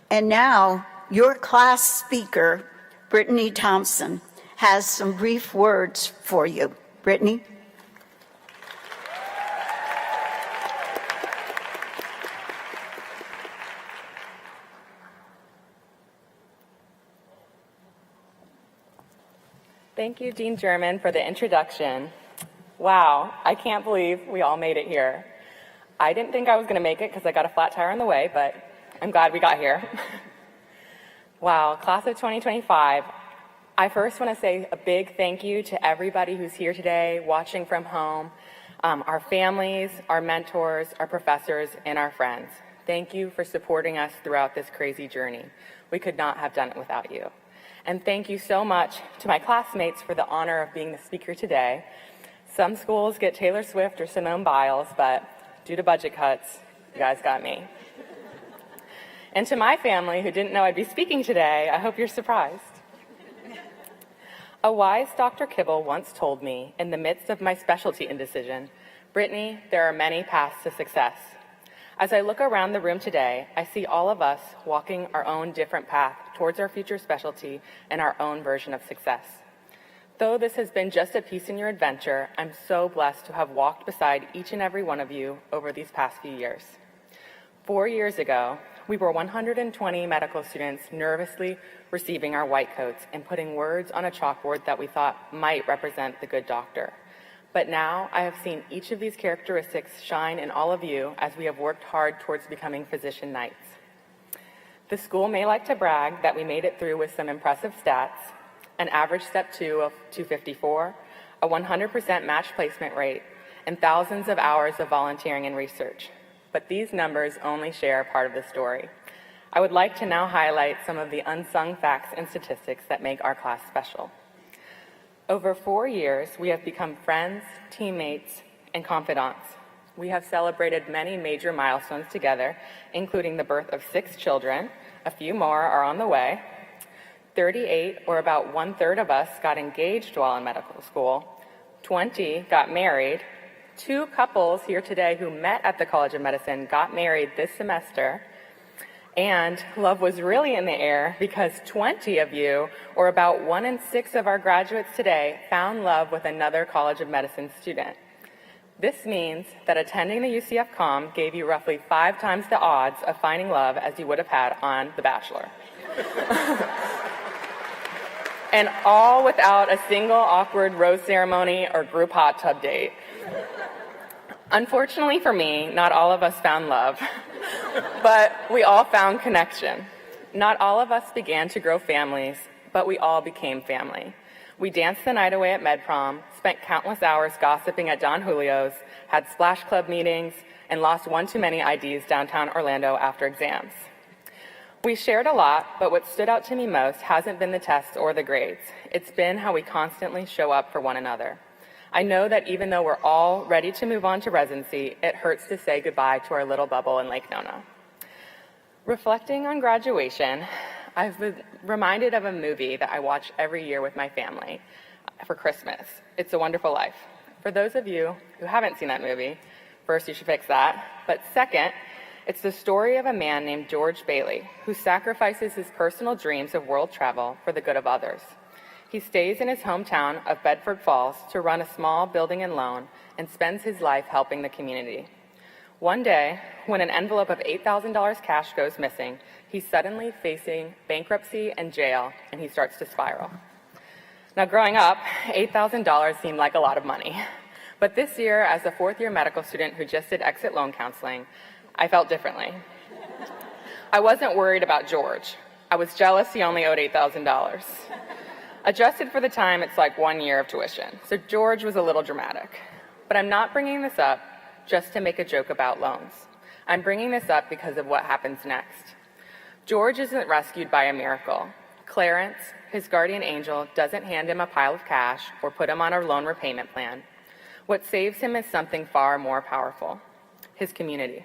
And now, your class speaker, Brittany Thompson, has some brief words for you. Brittany?
Thank you, Dean German, for the introduction. Wow, I can't believe we all made it here. I didn't think I was going to make it because I got a flat tire on the way, but I'm glad we got here. Wow, class of 2025. I first want to say a big thank you to everybody who's here today, watching from home, our families, our mentors, our professors, and our friends. Thank you for supporting us throughout this crazy journey. We could not have done it without you. And thank you so much to my classmates for the honor of being the speaker today. Some schools get Taylor Swift or Simone Biles, but due to budget cuts, you guys got me. And to my family who didn't know I'd be speaking today, I hope you're surprised. A wise Dr. Kibble once told me, in the midst of my specialty indecision, Brittany, there are many paths to success. As I look around the room today, I see all of us walking our own different path towards our future specialty and our own version of success. Though this has been just a piece in your adventure, I'm so blessed to have walked beside each and every one of you over these past few years. 4 years ago, we were 120 medical students nervously receiving our white coats and putting words on a chalkboard that we thought might represent the good doctor. But now I have seen each of these characteristics shine in all of you as we have worked hard towards becoming physician knights. The school may like to brag that we made it through with some impressive stats, an average step 2 of 254, a 100% match placement rate, and thousands of hours of volunteering and research. But these numbers only share part of the story. I would like to now highlight some of the unsung facts and statistics that make our class special. Over 4 years, we have become friends, teammates, and confidants. We have celebrated many major milestones together, including the birth of 6 children. A few more are on the way. 38, or about 1/3 of us, got engaged while in medical school. 20 got married. 2 couples here today who met at the College of Medicine got married this semester. And love was really in the air because 20 of you, or about 1 in 6 of our graduates today, found love with another College of Medicine student. This means that attending the UCF Comm gave you roughly 5 times the odds of finding love as you would have had on The Bachelor. And all without a single awkward rose ceremony or group hot tub date. Unfortunately for me, not all of us found love, but we all found connection. Not all of us began to grow families, but we all became family. We danced the night away at Med Prom, spent countless hours gossiping at Don Julio's, had splash club meetings, and lost one too many IDs downtown Orlando after exams. We shared a lot, but what stood out to me most hasn't been the tests or the grades. It's been how we constantly show up for one another. I know that even though we're all ready to move on to residency, it hurts to say goodbye to our little bubble in Lake Nona. Reflecting on graduation, I've been reminded of a movie that I watch every year with my family for Christmas. It's a Wonderful Life. For those of you who haven't seen that movie, first, you should fix that. But second, it's the story of a man named George Bailey who sacrifices his personal dreams of world travel for the good of others. He stays in his hometown of Bedford Falls to run a small building and loan and spends his life helping the community. One day, when an envelope of $8,000 cash goes missing, he's suddenly facing bankruptcy and jail, and he starts to spiral. Now, growing up, $8,000 seemed like a lot of money. But this year, as a fourth-year medical student who just did exit loan counseling, I felt differently. I wasn't worried about George. I was jealous he only owed $8,000. Adjusted for the time, it's like 1 year of tuition, so George was a little dramatic. But I'm not bringing this up just to make a joke about loans. I'm bringing this up because of what happens next. George isn't rescued by a miracle. Clarence, his guardian angel, doesn't hand him a pile of cash or put him on a loan repayment plan. What saves him is something far more powerful: his community.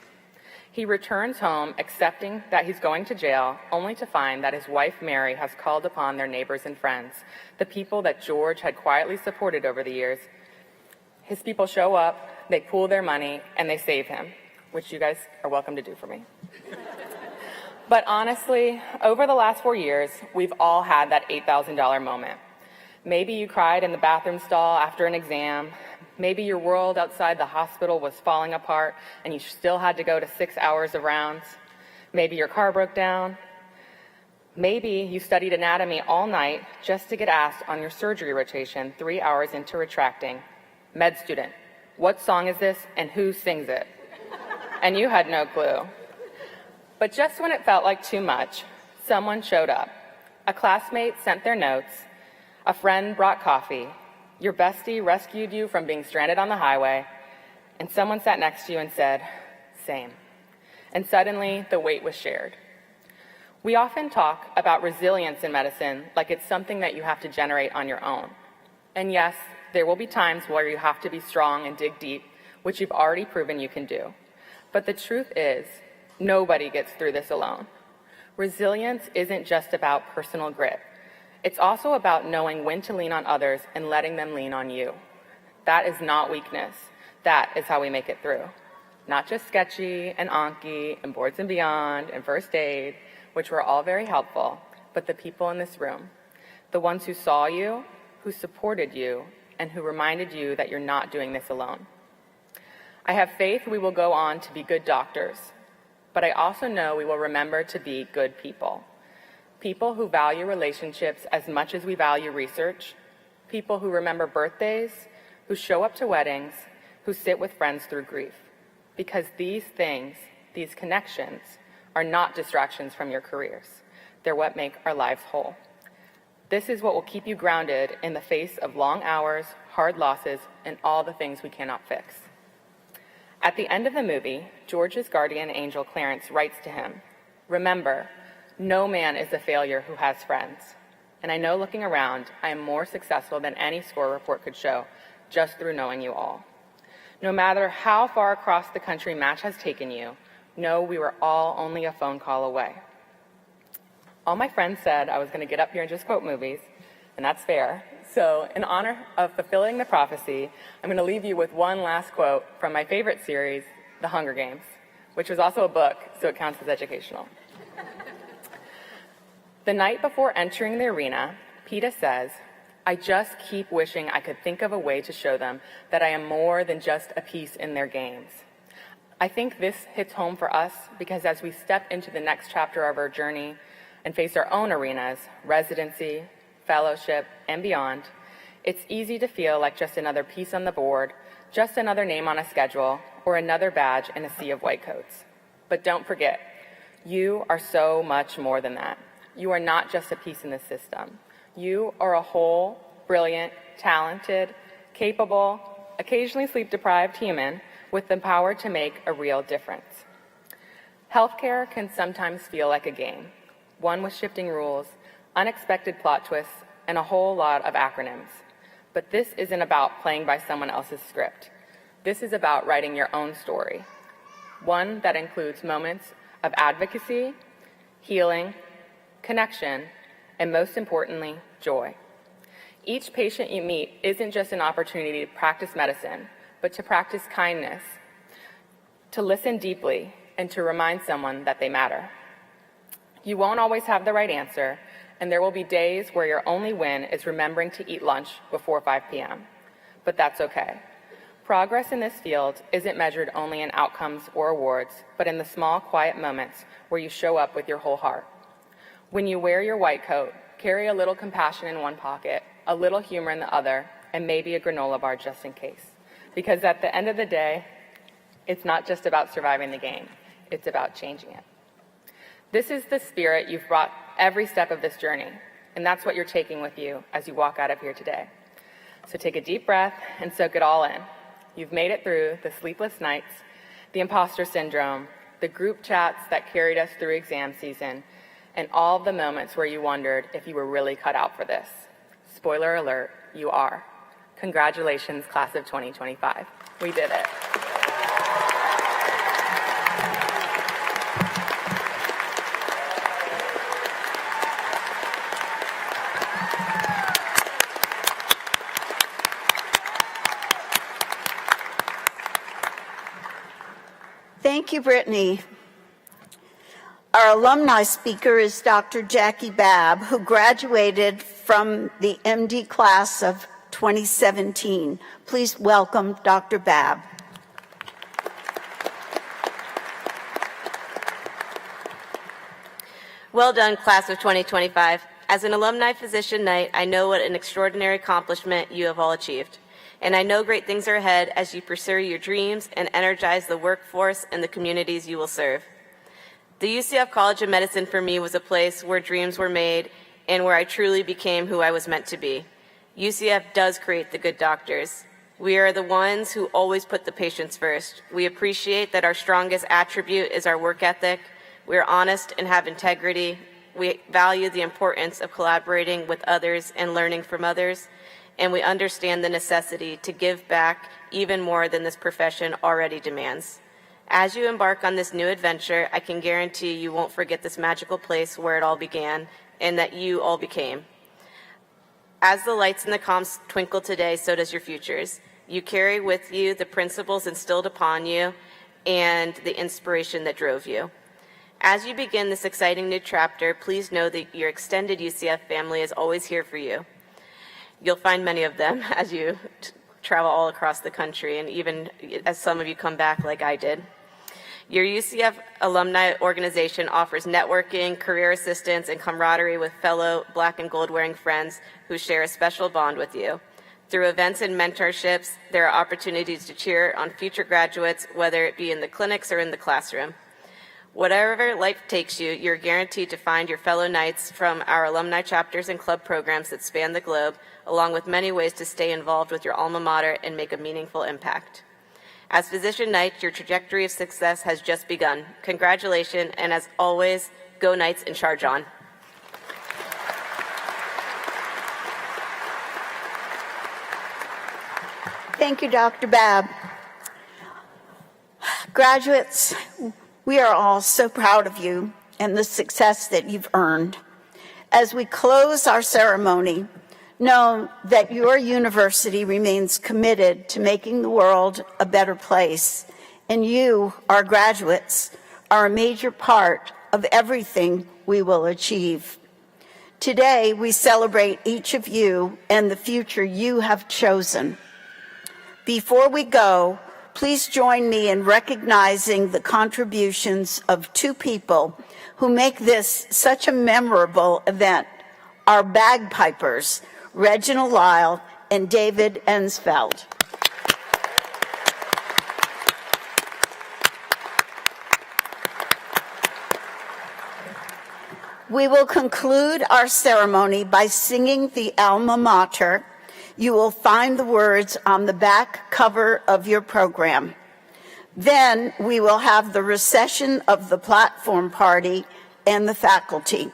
He returns home accepting that he's going to jail, only to find that his wife Mary has called upon their neighbors and friends, the people that George had quietly supported over the years. His people show up, they pool their money, and they save him, which you guys are welcome to do for me. But honestly, over the last 4 years, we've all had that $8,000 moment. Maybe you cried in the bathroom stall after an exam. Maybe your world outside the hospital was falling apart and you still had to go to 6 hours of rounds. Maybe your car broke down. Maybe you studied anatomy all night just to get asked on your surgery rotation 3 hours into retracting. Med student, what song is this and who sings it? And you had no clue. But just when it felt like too much, someone showed up. A classmate sent their notes. A friend brought coffee. Your bestie rescued you from being stranded on the highway, and someone sat next to you and said, same. And suddenly, the weight was shared. We often talk about resilience in medicine like it's something that you have to generate on your own. And yes, there will be times where you have to be strong and dig deep, which you've already proven you can do. But the truth is, nobody gets through this alone. Resilience isn't just about personal grit. It's also about knowing when to lean on others and letting them lean on you. That is not weakness. That is how we make it through. Not just sketchy and Anki and Boards and Beyond and First Aid, which were all very helpful, but the people in this room, the ones who saw you, who supported you, and who reminded you that you're not doing this alone. I have faith we will go on to be good doctors, but I also know we will remember to be good people. People who value relationships as much as we value research, people who remember birthdays, who show up to weddings, who sit with friends through grief. Because these things, these connections, are not distractions from your careers. They're what make our lives whole. This is what will keep you grounded in the face of long hours, hard losses, and all the things we cannot fix. At the end of the movie, George's guardian angel Clarence writes to him, remember, no man is a failure who has friends. And I know looking around, I am more successful than any score report could show, just through knowing you all. No matter how far across the country match has taken you, know we were all only a phone call away. All my friends said I was going to get up here and just quote movies, and that's fair. So in honor of fulfilling the prophecy, I'm going to leave you with one last quote from my favorite series, The Hunger Games, which was also a book, so it counts as educational. The night before entering the arena, PETA says, "I just keep wishing I could think of a way to show them that I am more than just a piece in their games." I think this hits home for us because as we step into the next chapter of our journey and face our own arenas, residency, fellowship, and beyond, it's easy to feel like just another piece on the board, just another name on a schedule, or another badge in a sea of white coats. But don't forget, you are so much more than that. You are not just a piece in the system. You are a whole, brilliant, talented, capable, occasionally sleep-deprived human with the power to make a real difference. Healthcare can sometimes feel like a game, one with shifting rules, unexpected plot twists, and a whole lot of acronyms. But this isn't about playing by someone else's script. This is about writing your own story, one that includes moments of advocacy, healing, connection, and most importantly, joy. Each patient you meet isn't just an opportunity to practice medicine, but to practice kindness, to listen deeply, and to remind someone that they matter. You won't always have the right answer, and there will be days where your only win is remembering to eat lunch before 5 p.m. But that's okay. Progress in this field isn't measured only in outcomes or awards, but in the small, quiet moments where you show up with your whole heart. When you wear your white coat, carry a little compassion in one pocket, a little humor in the other, and maybe a granola bar just in case. Because at the end of the day, it's not just about surviving the game, it's about changing it. This is the spirit you've brought every step of this journey, and that's what you're taking with you as you walk out of here today. So take a deep breath and soak it all in. You've made it through the sleepless nights, the imposter syndrome, the group chats that carried us through exam season, and all the moments where you wondered if you were really cut out for this. Spoiler alert, you are. Congratulations, class of 2025. We did it.
Thank you, Brittany. Our alumni speaker is Dr. Jackie Babb, who graduated from the MD class of 2017. Please welcome Dr. Babb.
Well done, class of 2025. As an alumni physician night, I know what an extraordinary accomplishment you have all achieved. And I know great things are ahead as you pursue your dreams and energize the workforce and the communities you will serve. The UCF College of Medicine for me was a place where dreams were made and where I truly became who I was meant to be. UCF does create the good doctors. We are the ones who always put the patients first. We appreciate that our strongest attribute is our work ethic. We are honest and have integrity. We value the importance of collaborating with others and learning from others. And we understand the necessity to give back even more than this profession already demands. As you embark on this new adventure, I can guarantee you won't forget this magical place where it all began and that you all became. As the lights in the comms twinkle today, so does your futures. You carry with you the principles instilled upon you and the inspiration that drove you. As you begin this exciting new chapter, please know that your extended UCF family is always here for you. You'll find many of them as you travel all across the country, and even as some of you come back like I did. Your UCF alumni organization offers networking, career assistance, and camaraderie with fellow black and gold wearing friends who share a special bond with you. Through events and mentorships, there are opportunities to cheer on future graduates, whether it be in the clinics or in the classroom. Whatever life takes you, you're guaranteed to find your fellow knights from our alumni chapters and club programs that span the globe, along with many ways to stay involved with your alma mater and make a meaningful impact. As Physician Knights, your trajectory of success has just begun. Congratulations, and as always, go Knights and charge on.
Thank you, Dr. Babb. Graduates, we are all so proud of you and the success that you've earned. As we close our ceremony, know that your university remains committed to making the world a better place, and you, our graduates, are a major part of everything we will achieve. Today, we celebrate each of you and the future you have chosen. Before we go, please join me in recognizing the contributions of two people who make this such a memorable event, our bagpipers, Reginald Lyle and David Ensfeld. We will conclude our ceremony by singing the Alma Mater. You will find the words on the back cover of your program. Then we will have the recession of the platform party and the faculty.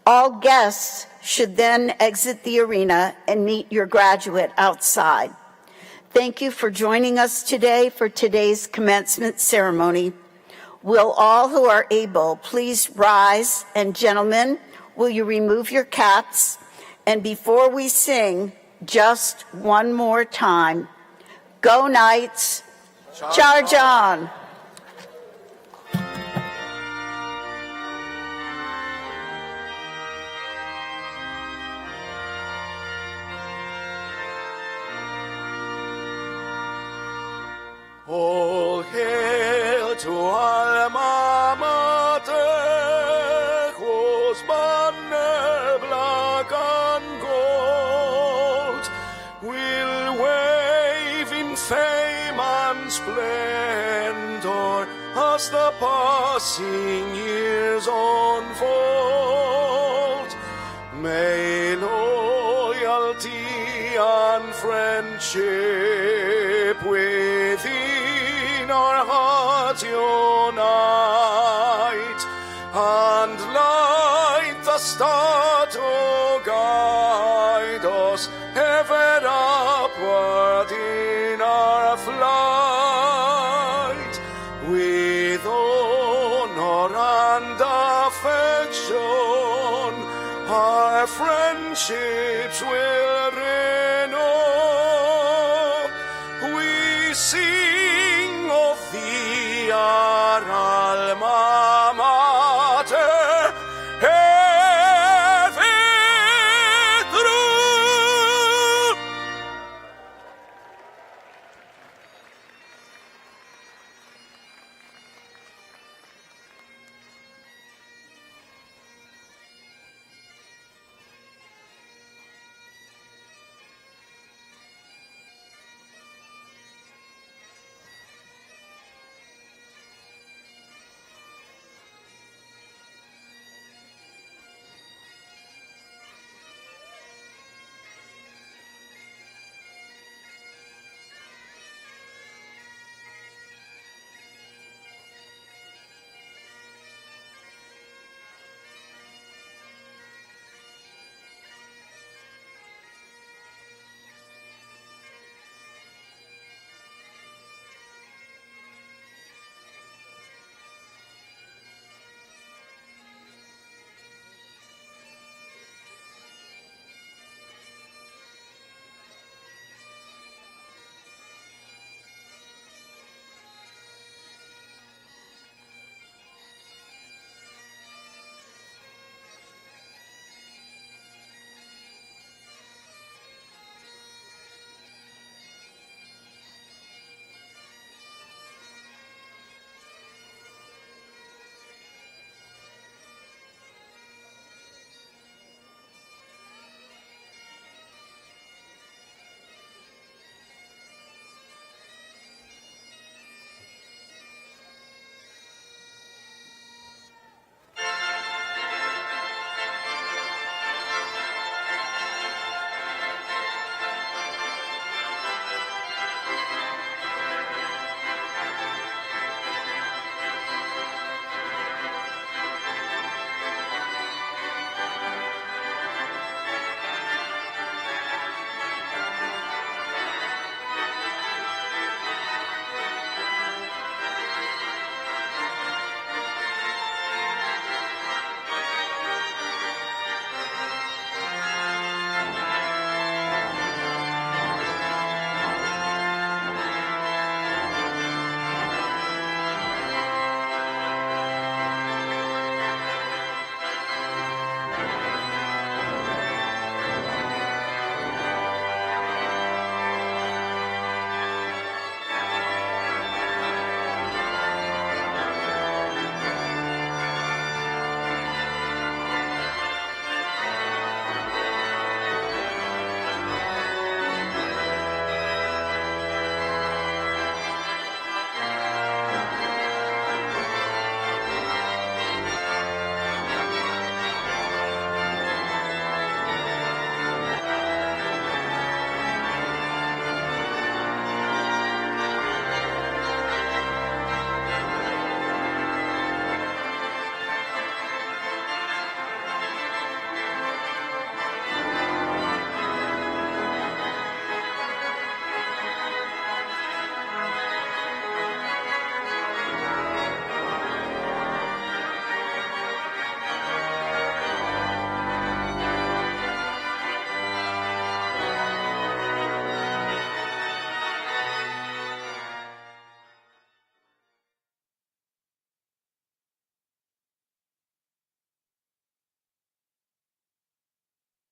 All guests should then exit the arena and meet your graduate outside. Thank you for joining us today for today's commencement ceremony. Will all who are able please rise, and gentlemen, will you remove your caps? And before we sing, just one more time, go Knights, charge on.
All hail to Alma Mater, whose banner black and gold will wave in fame and splendor as the passing years unfold. May loyalty and friendship within our hearts unite, and light the star to guide us ever upward in our flight. With honor and affection, our friendships will renew. We see